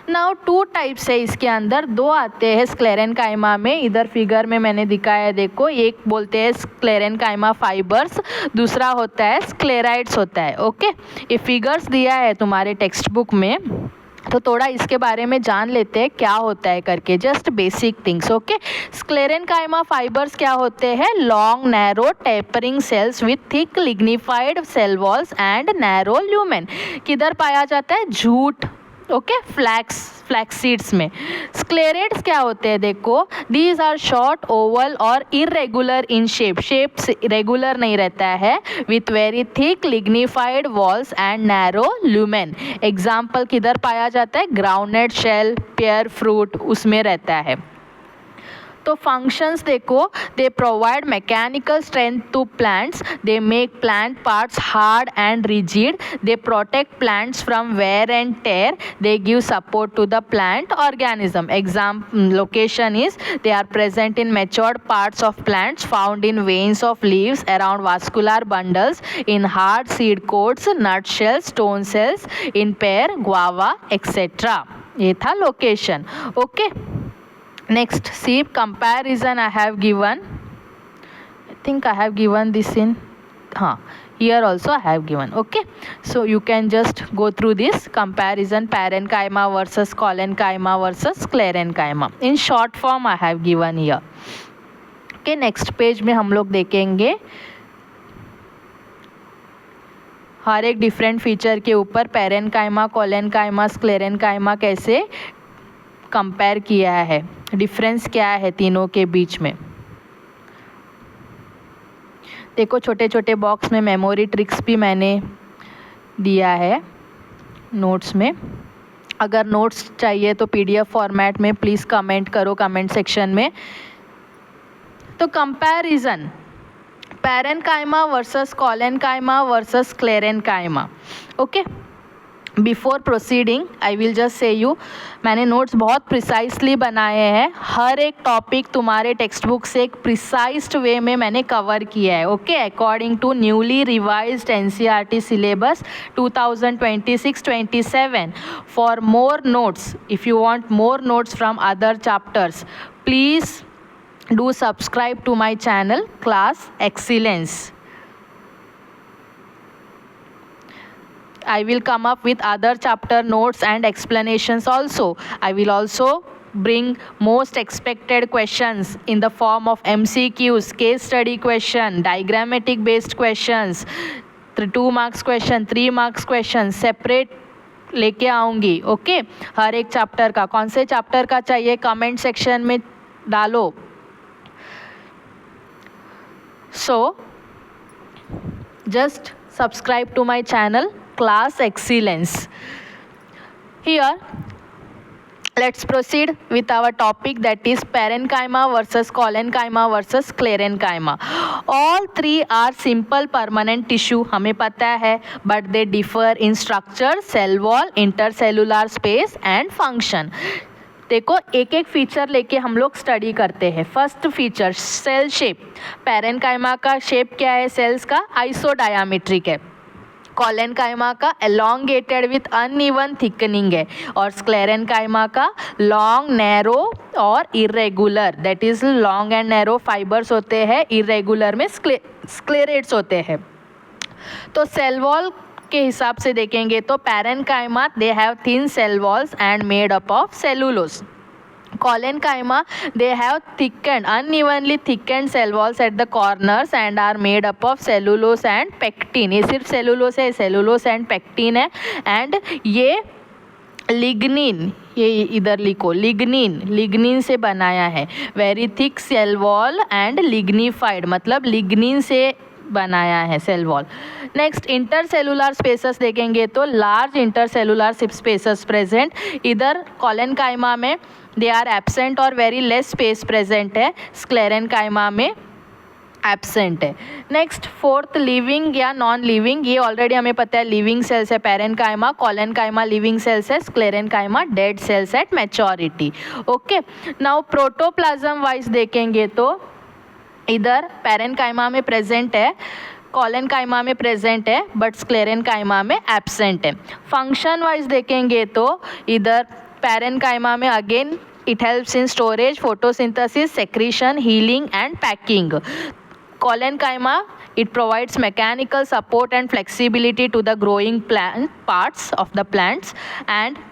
Speaker 1: नाउ टू टाइप्स है इसके अंदर, दो आते हैं स्क्लेरेनकाइमा में, इधर फिगर में मैंने दिखाया है, देखो, एक बोलते हैं स्क्लेरेनकाइमा फाइबर्स, दूसरा होता है स्क्लेराइड्स होता है। ओके, ये फिगर्स दिया है तुम्हारे टेक्स्ट बुक में, तो थोड़ा इसके बारे में जान लेते हैं क्या होता है करके, just basic things. Okay, sclerenchyma fibres क्या होते हैं, long narrow tapering cells with thick lignified cell walls and narrow lumen. किधर पाया जाता है, जूट, ओके, फ्लैक्स सीड्स में। स्क्लेरेट्स क्या होते हैं, देखो, दीज आर शॉर्ट, ओवल और इरेगुलर इन शेप रेगुलर नहीं रहता है, with very thick lignified walls and narrow lumen. Example किधर पाया जाता है, ग्राउंडनट शेल, पेयर फ्रूट, उसमें रहता है। तो फंक्शंस देखो, they provide mechanical strength to plants, they make plant parts hard and rigid, they protect plants from wear and tear, they give support to the plant organism. Location is they are present in matured parts of plants, found in veins of leaves, around vascular bundles, in hard seed coats, nut shells, stone cells, in pear, guava, etc. ये था location. Okay, next, see comparison I have given. I think I have given this in here also I have given. Okay, so you can just go through this comparison, parenchyma versus collenchyma versus sclerenchyma in short form I have given here. Okay, next page में हम लोग देखेंगे हर एक डिफरेंट फीचर के ऊपर पेरेनकाइमा, कोलेनकाइमा, स्क्लेरेनकाइमा कैसे कंपेयर किया है, डिफरेंस क्या है तीनों के बीच में। देखो, छोटे छोटे बॉक्स में मेमोरी ट्रिक्स भी मैंने दिया है नोट्स में। अगर नोट्स चाहिए तो पीडीएफ फॉर्मेट में प्लीज़ कमेंट करो कमेंट सेक्शन में। तो comparison, parenchyma versus collenchyma versus sclerenchyma. Okay, before proceeding I will just say you, मैंने नोट्स बहुत प्रिसाइसली बनाए हैं, हर एक टॉपिक तुम्हारे टेक्स्ट बुक से एक प्रिसाइज्ड वे में मैंने कवर किया है। Okay, according to newly revised NCERT syllabus 2026-27। For more notes, if you want more notes from other chapters, please do subscribe to my channel Class Excellence. I will come up with other chapter notes and explanations also. I will also bring most expected questions in the form of MCQs, case study question, diagrammatic based questions, 2 marks question, 3 marks question separate लेके आऊँगी. ओके, हर एक चैप्टर का, कौन से चैप्टर का चाहिए कमेंट सेक्शन में डालो. So just subscribe to my channel Class Excellence. Here let's proceed with our topic, that is parenchyma versus collenchyma versus sclerenchyma. All three are simple permanent tissue, हमें पता है, but they differ in structure, cell wall, intercellular space and function. देखो एक एक फीचर लेके हम लोग स्टडी करते हैं. First feature cell shape. Parenchyma का शेप क्या है सेल्स का? आइसोडायामेट्रिक है. कॉलेनकाइमा का एलोंगेटेड विथ अनइवन थिकनिंग है. और स्क्लेरेनकाइमा का लॉन्ग नैरो और irregular, that is long and narrow fibres होते हैं, इरेगुलर में स्क्लेरेट्स होते हैं. तो सेल वॉल के हिसाब से देखेंगे तो parenchyma they have thin cell walls and made up of cellulose. Collenchyma they have thickened, unevenly thickened cell walls at the corners and are made up of cellulose and pectin. ये सिर्फ सेलुलोस है, सेलुलोस एंड पेक्टिन है. एंड ये लिग्निन, ये इधर लिखो लिग्निन, लिग्निन से बनाया है. Very thick cell wall and lignified, मतलब लिग्निन से बनाया है cell wall. Next intercellular spaces देखेंगे तो लार्ज इंटरसेलुलर स्पेसेस प्रेजेंट. इधर कॉलेनकाइमा में दे आर एब्सेंट और वेरी लेस स्पेस प्रेजेंट है. स्क्लेरेनकाइमा में एब्सेंट है. नेक्स्ट फोर्थ लिविंग या नॉन लिविंग, ये ऑलरेडी हमें पता है लिविंग सेल्स है पैरेनकाइमा, कॉलेनकाइमा लिविंग सेल्स है, sclerenchyma dead cells at maturity. Okay, now protoplasm wise देखेंगे तो इधर पैरेनकाइमा में प्रेजेंट है, कॉलेनकाइमा में प्रेजेंट है, बट स्क्लेरेनकाइमा में एब्सेंट है. फंक्शन वाइज देखेंगे तो इधर पैरेनकाइमा में again it helps in storage, photosynthesis, secretion, healing and packing. Collenchyma it provides mechanical support and flexibility to the growing plant parts of the plants, and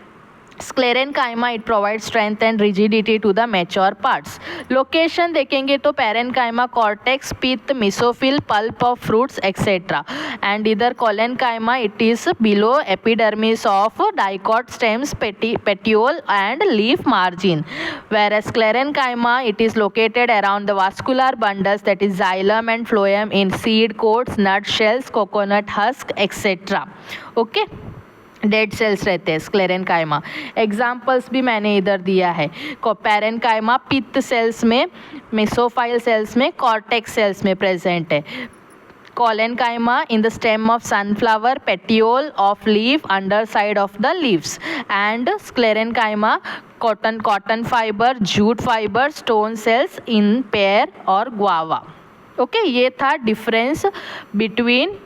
Speaker 1: sclerenchyma it provide strength and rigidity to the mature parts. Location देखेंगे तो parenchyma cortex, pith, mesophyll, pulp of fruits etcetera. And इधर collenchyma it is below epidermis of dicot stems, petiole and leaf margin. whereas sclerenchyma it is located around the vascular bundles, that is xylem and phloem, in seed coats, nut shells, coconut husk etc. Okay, dead cells रहते हैं स्क्लेरेनकाइमा. एग्जाम्पल्स भी मैंने इधर दिया है. पैरेनकाइमा पित्त सेल्स में, मेसोफाइल सेल्स में, कॉर्टेक्स सेल्स में प्रेजेंट है. Collenchyma in the stem of sunflower, petiole of leaf, underside of the leaves. And sclerenchyma cotton fiber, jute fiber, stone cells in pear or guava. Okay, ये था difference between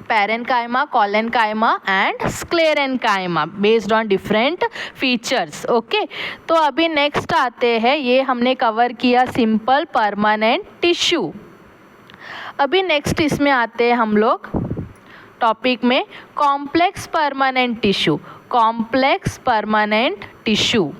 Speaker 1: parenchyma, collenchyma and sclerenchyma based on different features. Okay, तो अभी नेक्स्ट आते हैं, ये हमने कवर किया सिंपल परमानेंट टिश्यू. अभी नेक्स्ट इसमें आते हैं हम लोग टॉपिक में complex permanent tissue. Complex permanent tissue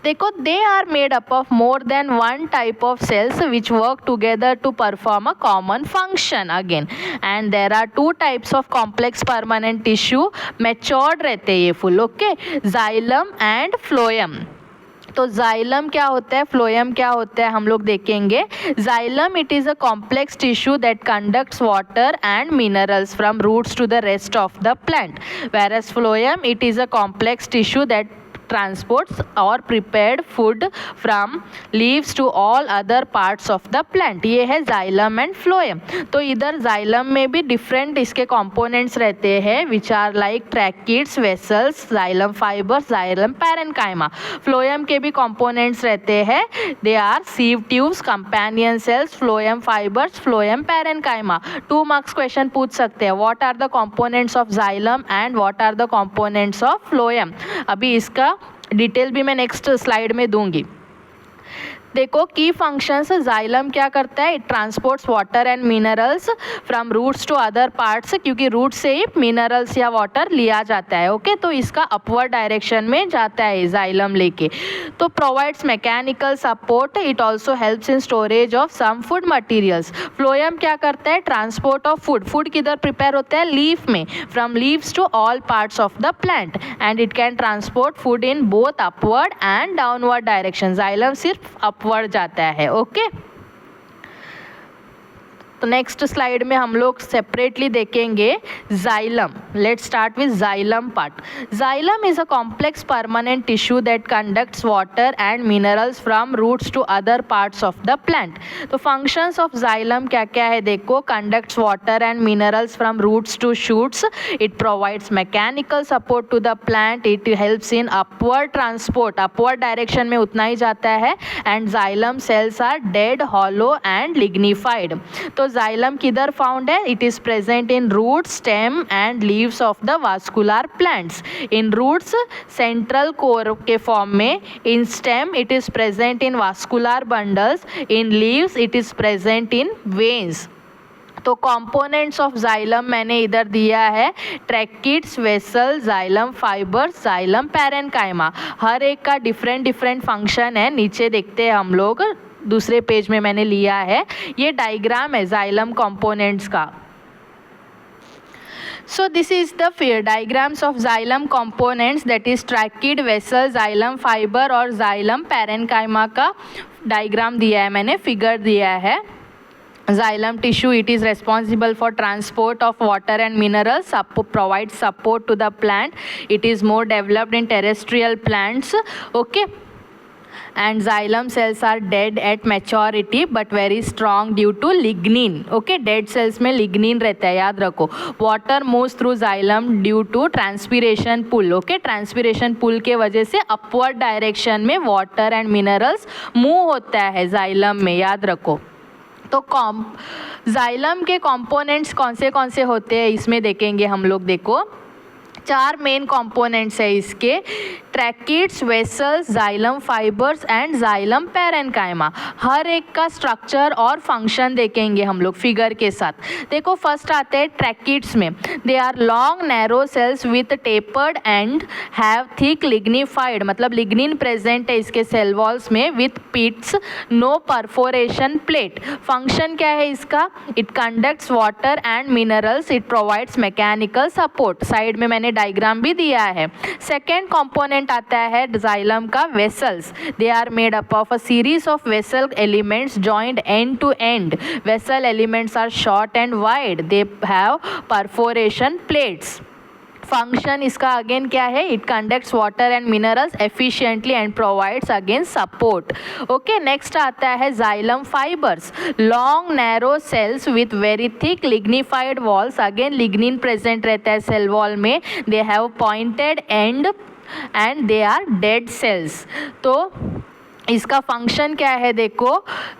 Speaker 1: देखो, they are made up of more than one type of cells which work together to perform a common function again. And there are two types of complex permanent tissue. Matured रहते हैं ये full. Okay, xylem and phloem. तो जाइलम क्या होता है, फ्लोएम क्या होता है, हम लोग देखेंगे. Xylem it is a complex tissue that conducts water and minerals from roots to the rest of the plant. whereas phloem it is a complex tissue that transports or prepared food from leaves to all other parts of the plant. ये है जाइलम एंड फ्लोएम. तो इधर जाइलम में भी डिफरेंट इसके कंपोनेंट्स रहते हैं which are like tracheids, vessels, xylem fibres, xylem parenchyma. Phloem के भी कंपोनेंट्स रहते हैं. They are sieve tubes, companion cells, phloem fibres, phloem parenchyma. 2 marks question पूछ सकते हैं, what are the components of xylem and what are the components of phloem. अभी इसका डिटेल भी मैं नेक्स्ट स्लाइड में दूंगी. देखो की फंक्शंस, जाइलम क्या करता है, it transports water and minerals from roots to other parts, क्योंकि रूट से ही मिनरल्स या वाटर लिया जाता है। ओके, तो इसका अपवर्ड डायरेक्शन में जाता है जाइलम लेके। तो provides mechanical support, it also helps in storage of some food materials. Phloem क्या करता है, ट्रांसपोर्ट ऑफ फूड, फूड किधर प्रिपेयर होता है, लीफ में, from leaves to all parts of the plant, and it can transport food in both upward and downward direction. Xylem सिर्फ अपवर्ड जाता है। ओके, तो नेक्स्ट स्लाइड में हम लोग सेपरेटली देखेंगे xylem. Let's start with xylem part. Xylem is a complex permanent tissue that conducts water and minerals from roots to other parts of the plant. तो फंक्शंस ऑफ जाइलम क्या क्या है देखो, conducts water and minerals from roots to shoots, it provides mechanical support to the plant, it helps in upward transport, upward direction में उतना ही जाता है, and xylem cells are dead, hollow and lignified. तो जाइलम किधर फाउंड है, it is present in root, stem and leaves of the vascular plants. In roots central core के फॉर्म में, in stem it is present in vascular bundles, in leaves it is present in veins. तो कंपोनेंट्स ऑफ जाइलम मैंने इधर दिया है, tracheids, vessel, xylem fibres, xylem parenchyma. हर एक का डिफरेंट फंक्शन है, नीचे देखते हैं हम लोग, दूसरे पेज में मैंने लिया है, ये डायग्राम है जाइलम कंपोनेंट्स का। So this is the diagrams of xylem components, that is trachid, vessel, xylem fiber और xylem parenchyma का डायग्राम दिया है मैंने, फिगर दिया है। Xylem tissue, it is responsible for transport of water and minerals, provides support to the plant. It is more developed in terrestrial plants. Okay. And xylem cells are dead at maturity but very strong due to lignin. Okay, dead cells में lignin रहता है, याद रखो। Water moves through xylem due to transpiration pull. Okay, transpiration pull के वजह से upward direction में water and minerals move होता है xylem में, याद रखो। तो जाइलम के कंपोनेंट्स कौन से होते हैं इसमें देखेंगे हम लोग। देखो 4 मेन कंपोनेंट्स है इसके, tracheids, vessels, xylem fibres and xylem parenchyma. हर एक का स्ट्रक्चर और फंक्शन देखेंगे हम लोग फिगर के साथ। देखो फर्स्ट आते हैं ट्रैकिड्स में, they are long narrow cells with tapered end have thick lignified, मतलब लिग्निन प्रेजेंट है इसके सेल वॉल्स में, with pits, no perforation plate. Function क्या है इसका, it conducts water and minerals, it provides mechanical support. Side में मैंने डायग्राम भी दिया है। सेकेंड कंपोनेंट आता है जाइलम का, vessels. They are made up of a series of vessel elements joined end to end. Vessel elements are short and wide, they have perforation plates. Function इसका अगेन क्या है, it conducts water and minerals efficiently and provides again support. Okay, next आता है xylem fibres, long narrow cells with very thick lignified walls. Again lignin present रहता है सेल वॉल में, they have pointed and and they are dead cells. तो इसका फंक्शन क्या है देखो,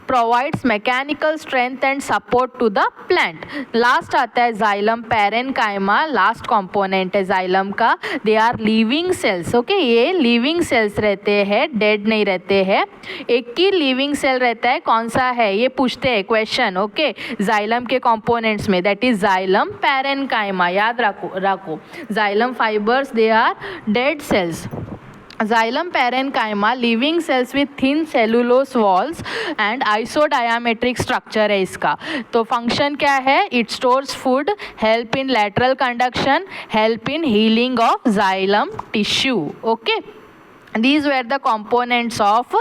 Speaker 1: provides mechanical strength and support to the plant. Last आता है जाइलम पैरेन्काइमा, लास्ट कंपोनेंट है जाइलम का, they are living cells. Okay, ये लिविंग सेल्स रहते हैं, डेड नहीं रहते हैं। एक ही लिविंग सेल रहता है, कौन सा है ये पूछते हैं क्वेश्चन। ओके, जाइलम के कंपोनेंट्स में, दैट इज जाइलम पैरेन्काइमा, याद रखो। Xylem fibres, they are dead cells. Xylem parenchyma, living cells with thin cellulose walls and isodiametric structure है इसका। तो फंक्शन क्या है, it stores food, help in lateral conduction, help in healing of xylem tissue. Okay, these were the components of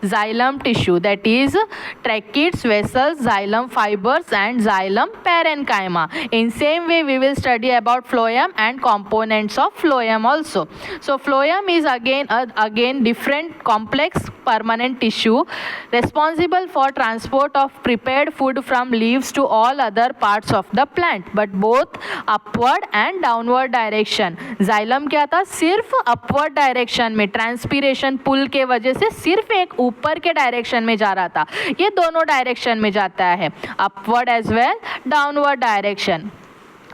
Speaker 1: xylem tissue, that is tracheids, vessels, xylem fibers and xylem parenchyma. In same way we will study about phloem and components of phloem also. So phloem is again different complex permanent tissue responsible for transport of prepared food from leaves to all other parts of the plant, but both upward and downward direction. xylem क्या था, सिर्फ upward direction में, ट्रांसपीरेशन पुल के वजह से सिर्फ एक ऊपर के डायरेक्शन में जा रहा था, ये दोनों डायरेक्शन में जाता है, upward as well downward direction.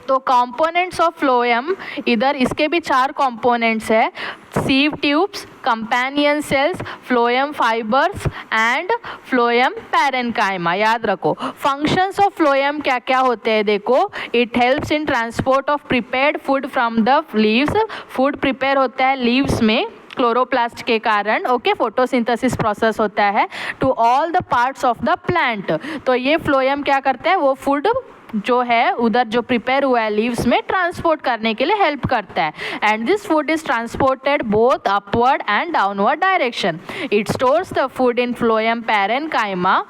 Speaker 1: तो कंपोनेंट्स ऑफ फ्लोएम, इधर इसके भी 4 कंपोनेंट्स है, sieve tubes, companion cells, phloem fibres and phloem parenchyma. याद रखो फंक्शंस ऑफ फ्लोएम क्या क्या होते हैं, देखो it helps in transport of prepared food from the leaves, food prepare होता है लीव्स में क्लोरोप्लास्ट के कारण, ओके, फोटोसिंथेसिस प्रोसेस होता है, to all the parts of the plant. तो ये फ्लोएम क्या करता है, वो फूड जो है उधर जो प्रिपेयर हुआ है लीव्स में ट्रांसपोर्ट करने के लिए हेल्प करता है, and this food is transported both upward and downward direction. It stores the food in phloem parenchyma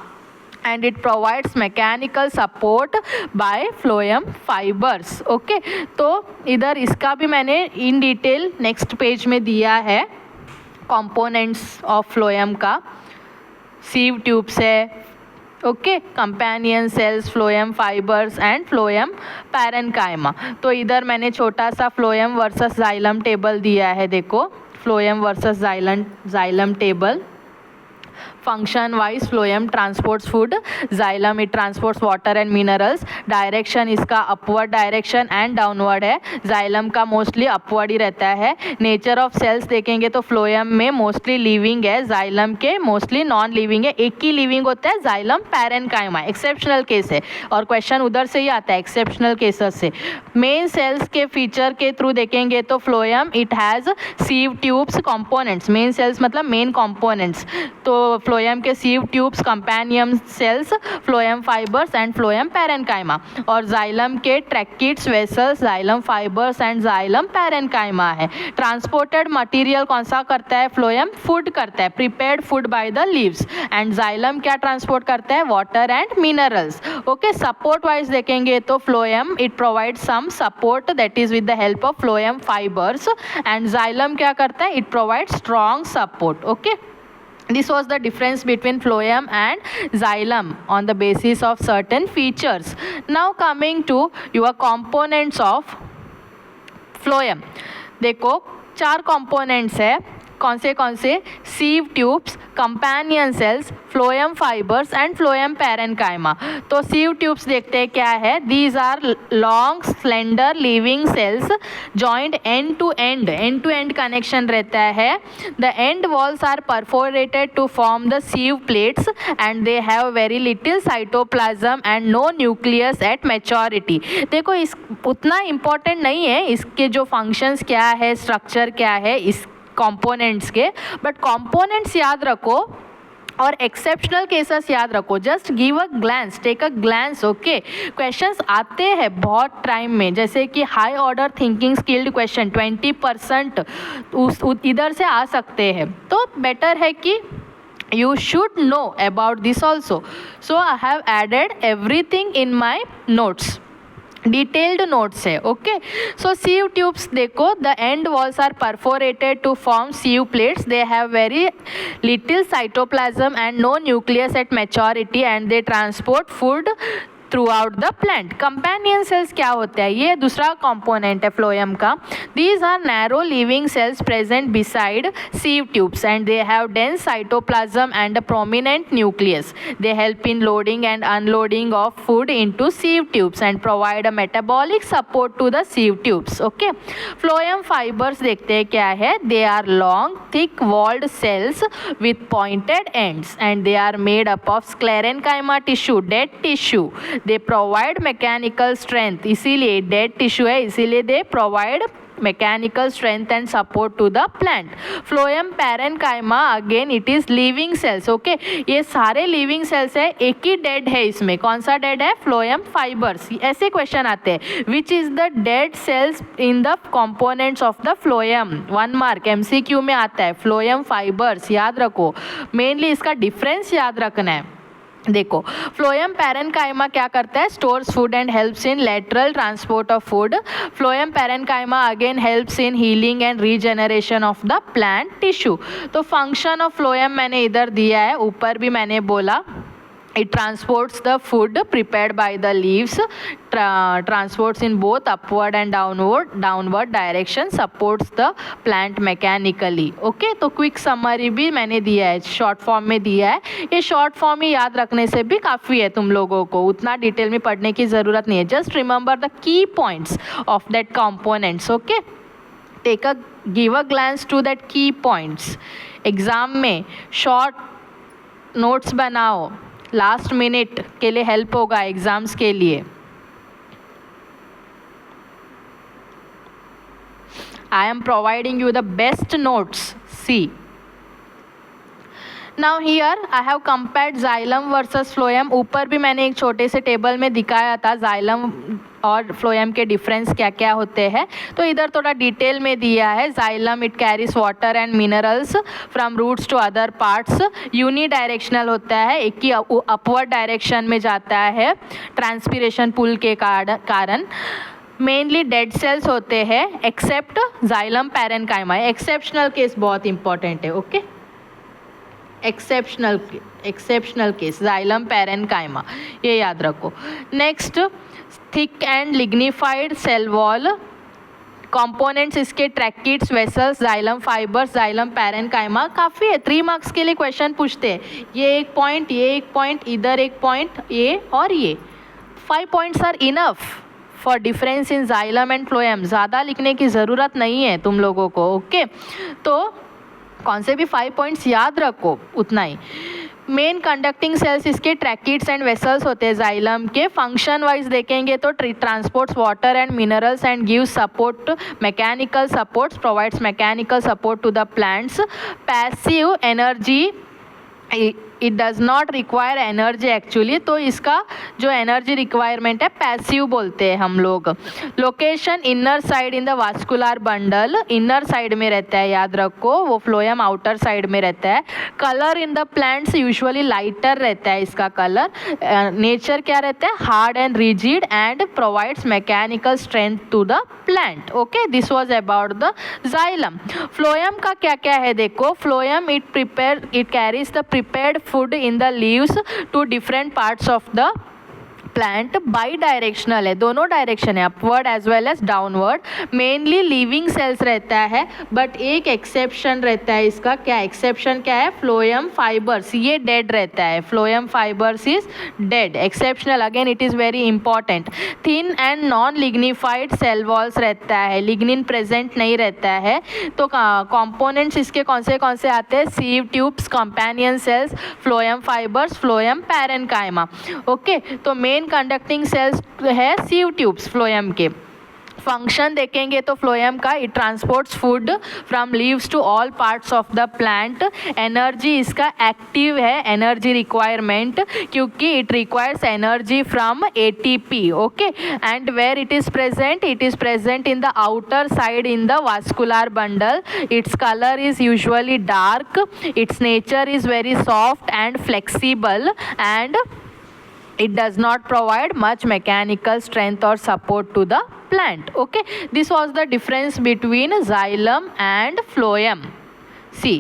Speaker 1: and it provides mechanical support by phloem fibers, okay। तो इधर इसका भी मैंने इन डिटेल नेक्स्ट पेज में दिया है, कंपोनेंट्स ऑफ फ्लोएम का, सीव ट्यूब्स है, okay, companion cells, phloem fibres and phloem parenchyma. तो इधर मैंने छोटा सा फ्लोएम वर्सेस जाइलम टेबल दिया है, देखो phloem versus xylem table. Function wise phloem transports food, xylem it transports water and minerals, direction इसका अपवर्ड डायरेक्शन एंड डाउनवर्ड है, जाइलम का मोस्टली अपवर्ड ही रहता है। नेचर ऑफ सेल्स देखेंगे तो फ्लोएम में मोस्टली लिविंग है, जाइलम के मोस्टली नॉन लिविंग है, एक ही लिविंग होता है जाइलम पैरेन्काइमा, एक्सेप्शनल केस है, और क्वेश्चन उधर से ही आता है एक्सेप्शनल केसेस से। मेन सेल्स के फीचर के थ्रू देखेंगे तो phloem it has sieve tubes components, main cells मतलब मेन कंपोनेंट्स, तो फ्लोएम के sieve tubes, companion cells, phloem fibres and phloem parenchyma, और जाइलम के tracheids, vessels, xylem fibres and xylem parenchyma है। ट्रांसपोर्टेड मटेरियल कौन सा करता है, फ्लोएम फूड करता है, prepared food by the leaves, and xylem क्या ट्रांसपोर्ट करता है, water and minerals, okay. Support wise देखेंगे तो phloem it provide some support that is with the help of phloem fibres, and xylem क्या करता है, it provide strong support, okay. This was the difference between phloem and xylem on the basis of certain features. Now coming to your components of phloem. देखो 4 components है, कौन से sieve tubes, companion cells, phloem fibres and phloem parenchyma. तो सीव ट्यूब्स देखते हैं क्या है, these are long slender living cells joint end to end connection रहता है। The end walls are perforated to form the sieve plates and they have very little cytoplasm and no nucleus at maturity. देखो इस उतना इम्पॉर्टेंट नहीं है इसके जो फंक्शंस क्या है, स्ट्रक्चर क्या है इस कंपोनेंट्स के, बट कंपोनेंट्स याद रखो और एक्सेप्शनल केसेस याद रखो, just give a glance, take a glance, okay. Questions आते हैं बहुत टाइम में, जैसे कि high order thinking skilled question 20% इधर से आ सकते हैं, तो बेटर है कि you should know about this also. So I have added everything in my notes, detailed notes है, ओके। सो सीव ट्यूब्स देखो, the end walls are perforated to form sieve plates, they have very little cytoplasm and no nucleus at maturity and they transport food throughout the plant. Companion cells क्या होता है, ये दूसरा कंपोनेंट है फ्लोएम का। These are narrow living cells present beside sieve tubes and they have dense cytoplasm and a prominent nucleus. They help in loading and unloading of food into sieve tubes and provide a metabolic support to the sieve tubes, okay. Phloem fibres देखते हैं क्या है, they are long thick walled cells with pointed ends and they are made up of sclerenchyma tissue, dead tissue. They provide mechanical strength, इसीलिए डेड टिश्यू है, इसीलिए they provide mechanical strength and support to the plant. Phloem parenchyma again it is living cells, okay. ये सारे लिविंग सेल्स है, एक ही डेड है इसमें, कौन सा डेड है, फ्लोएम फाइबर्स। ऐसे क्वेश्चन आते हैं, which is the dead cells in the components of the phloem, 1 mark MCQ में आता है, फ्लोएम फाइबर्स याद रखो, मेनली इसका डिफरेंस याद रखना है। देखो फ्लोएम पैरेन्काइमा क्या करता है, stores food and helps in lateral transport of food. Phloem parenchyma again helps in healing and regeneration of the plant tissue. तो फंक्शन ऑफ फ्लोएम मैंने इधर दिया है, ऊपर भी मैंने बोला It transports the food prepared by the leaves, transports in both upward and downward direction, supports the plant mechanically. Okay, तो क्विक समरी भी मैंने दिया है, शॉर्ट फॉर्म में दिया है. ये शॉर्ट फॉर्म ही याद रखने से भी काफ़ी है तुम लोगों को, उतना डिटेल में पढ़ने की ज़रूरत नहीं है. Just remember the key points of that components. Okay, give a glance to that key points. Exam में शॉर्ट नोट्स बनाओ, लास्ट मिनट के लिए हेल्प होगा एग्जाम्स के लिए. I am providing you the best notes. See, now here I have compared xylem versus phloem. ऊपर भी मैंने एक छोटे से टेबल में दिखाया था जाइलम और फ्लोएम के डिफरेंस क्या क्या होते हैं, तो इधर थोड़ा डिटेल में दिया है. Xylem it carries water and minerals from roots to other parts. Unidirectional होता है, एक ही अपवर्ड डायरेक्शन में जाता है ट्रांसपिरेशन पुल के कारण. मेनली डेड सेल्स होते हैं except xylem parenchyma. Exceptional case बहुत इंपॉर्टेंट है. Okay, exceptional case xylem parenchyma, ये याद रखो. Next, thick and lignified cell wall. Components इसके tracheids, vessels, xylem fibres, xylem parenchyma. काफ़ी है, 3 मार्क्स के लिए क्वेश्चन पूछते हैं. ये एक पॉइंट, ये एक पॉइंट, इधर एक पॉइंट, ये और ये 5 points are enough for difference in xylem and phloem. ज़्यादा लिखने की ज़रूरत नहीं है तुम लोगों को. ओके, तो कौन से भी 5 पॉइंट्स याद रखो, उतना ही. मेन कंडक्टिंग सेल्स इसके ट्रैकिड्स एंड वेसल्स होते हैं जाइलम के. फंक्शन वाइज देखेंगे तो transports water and minerals and give support, mechanical supports, provides mechanical support to the plants. Passive energy, it does not require energy actually, तो इसका जो एनर्जी रिक्वायरमेंट है पैसिव बोलते हैं हम लोग. Location inner side in the vascular bundle, inner side में रहता है, याद रखो. वो फ्लोएम आउटर साइड में रहता है. Colour in the plants usually lighter रहता है इसका कलर. नेचर क्या रहता है, hard and rigid and provides mechanical strength to the plant. Okay, this was about the xylem. Phloem का क्या क्या है देखो. Phloem it carries the prepared food in the leaves to different parts of the plant. Bidirectional है, दोनों डायरेक्शन है, upward as well as downward. Mainly living cells रहता है, बट एक एक्सेप्शन रहता है इसका. क्या एक्सेप्शन क्या है, फ्लोएम फाइबर्स, ये डेड रहता है. Phloem fibres is dead, exceptional. Again it is very important. Thin and non lignified cell walls रहता है, लिग्निन प्रेजेंट नहीं रहता है. तो कंपोनेंट्स इसके कौन से आते हैं, sieve tubes, companion cells, phloem fibres, phloem parenchyma. Okay, तो मेन कंडक्टिंग सेल्स है सीव ट्यूब्स फ्लोएम के. फंक्शन देखेंगे तो फ्लोएम का it transports food from leaves to all parts of the plant. Energy इसका एक्टिव है, एनर्जी रिक्वायरमेंट, क्योंकि it requires energy from ATP. Okay, and where it is present in the outer side in the vascular bundle. Its colour is usually dark. It's nature is very soft and flexible and it does not provide much mechanical strength or support to the plant. Okay, this was the difference between xylem and phloem. See,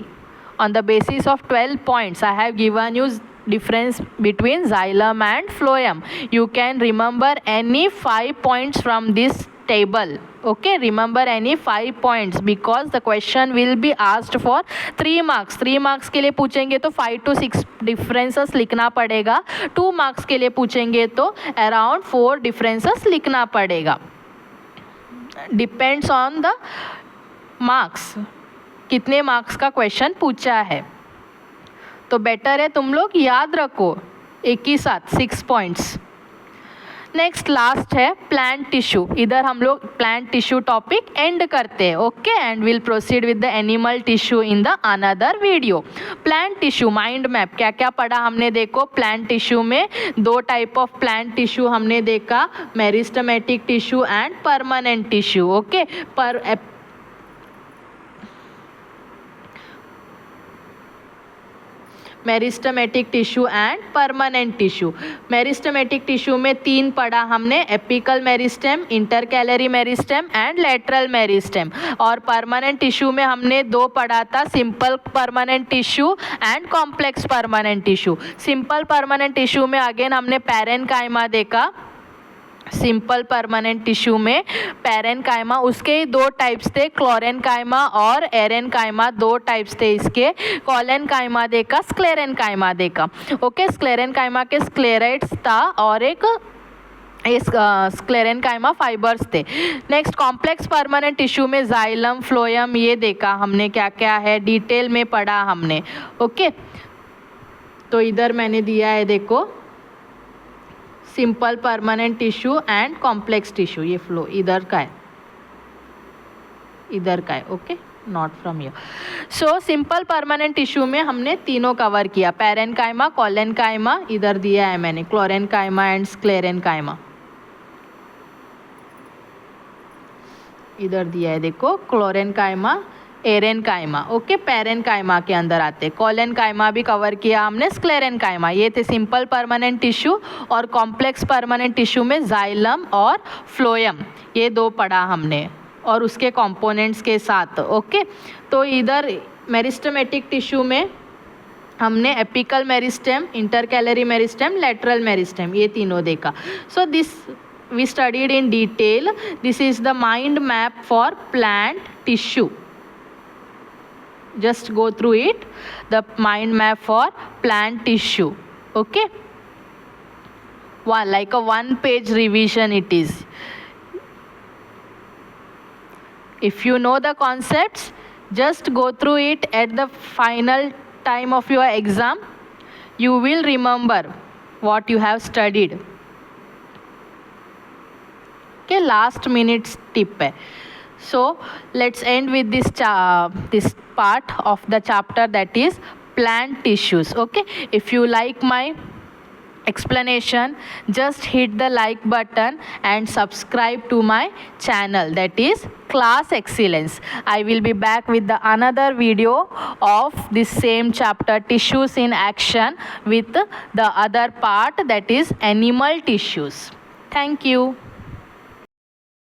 Speaker 1: on the basis of 12 points I have given you difference between xylem and phloem. You can remember any 5 points from this table. Okay, remember any 5 points because the question will be asked for 3 marks. 3 marks के लिए पूछेंगे तो 5 to 6 differences लिखना पड़ेगा. 2 marks के लिए पूछेंगे तो around 4 differences लिखना पड़ेगा. Depends on the marks, कितने marks का question पूछा है. तो बेटर है तुम लोग याद रखो एक ही साथ 6 points. नेक्स्ट लास्ट है प्लांट टिश्यू. इधर हम लोग प्लांट टिश्यू टॉपिक एंड करते हैं. Okay, and will proceed with the animal tissue in the another video. Plant tissue mind map क्या क्या पढ़ा हमने देखो. प्लांट टिश्यू में 2 टाइप ऑफ प्लांट टिश्यू हमने देखा, meristematic tissue and permanent tissue. Okay, meristematic tissue and permanent tissue. Meristematic tissue में 3 पढ़ा हमने, apical meristem, intercalary meristem and lateral meristem. और परमानेंट टिश्यू में हमने 2 पढ़ा था, simple permanent tissue and complex permanent tissue. Simple permanent tissue में अगेन हमने पैरेन्काइमा देखा। सिंपल परमानेंट टिश्यू में पैरेन्काइमा, उसके ही 2 टाइप्स थे, क्लोरेन्काइमा और एरेन्काइमा, 2 टाइप्स थे इसके। कॉलेन्काइमा देखा, स्क्लेरेन्काइमा देखा। ओके, स्क्लेरेन्काइमा के स्क्लेराइड्स था और एक इस स्क्लेरेन्काइमा फाइबर्स थे। नेक्स्ट कॉम्प्लेक्स परमानेंट टिश्यू में जाइलम, फ्लोएम, ये देखा हमने क्या क्या है, डिटेल में पढ़ा हमने। ओके, तो इधर मैंने दिया है देखो, simple permanent tissue and complex tissue. ये फ्लो इधर का है, इधर का है। Okay, not from here. So simple permanent tissue में हमने तीनों कवर किया, पैरेन्काइमा, कॉलेन्काइमा, इधर दिया है मैंने क्लोरेन्काइमा एंड स्क्लेरेन्काइमा, इधर दिया है देखो, क्लोरेन्काइमा, एरेन्काइमा। ओके, पैरेन्काइमा के अंदर आते। कॉलेन्काइमा भी कवर किया हमने, स्क्लेरेन्काइमा, ये थे सिंपल परमानेंट टिश्यू। और कॉम्प्लेक्स परमानेंट टिश्यू में जाइलम और फ्लोएम, ये 2 पढ़ा हमने और उसके कंपोनेंट्स के साथ। ओके, तो इधर मेरिस्टेमेटिक टिश्यू में हमने apical meristem, intercalary meristem, lateral meristem, ये तीनों देखा। So this we studied in detail. This is the mind map for plant tissue. Just go through it, the mind map for plant tissue. Okay, like a 1-page revision it is. If you know the concepts, just go through it at the final time of your exam. You will remember what you have studied. Okay, last minute tip है. So let's end with this part of the chapter, that is plant tissues. Okay, if you like my explanation, just hit the like button and subscribe to my channel, that is Class Excellence. I will be back with the another video of this same chapter, tissues in action, with the other part, that is animal tissues. Thank you.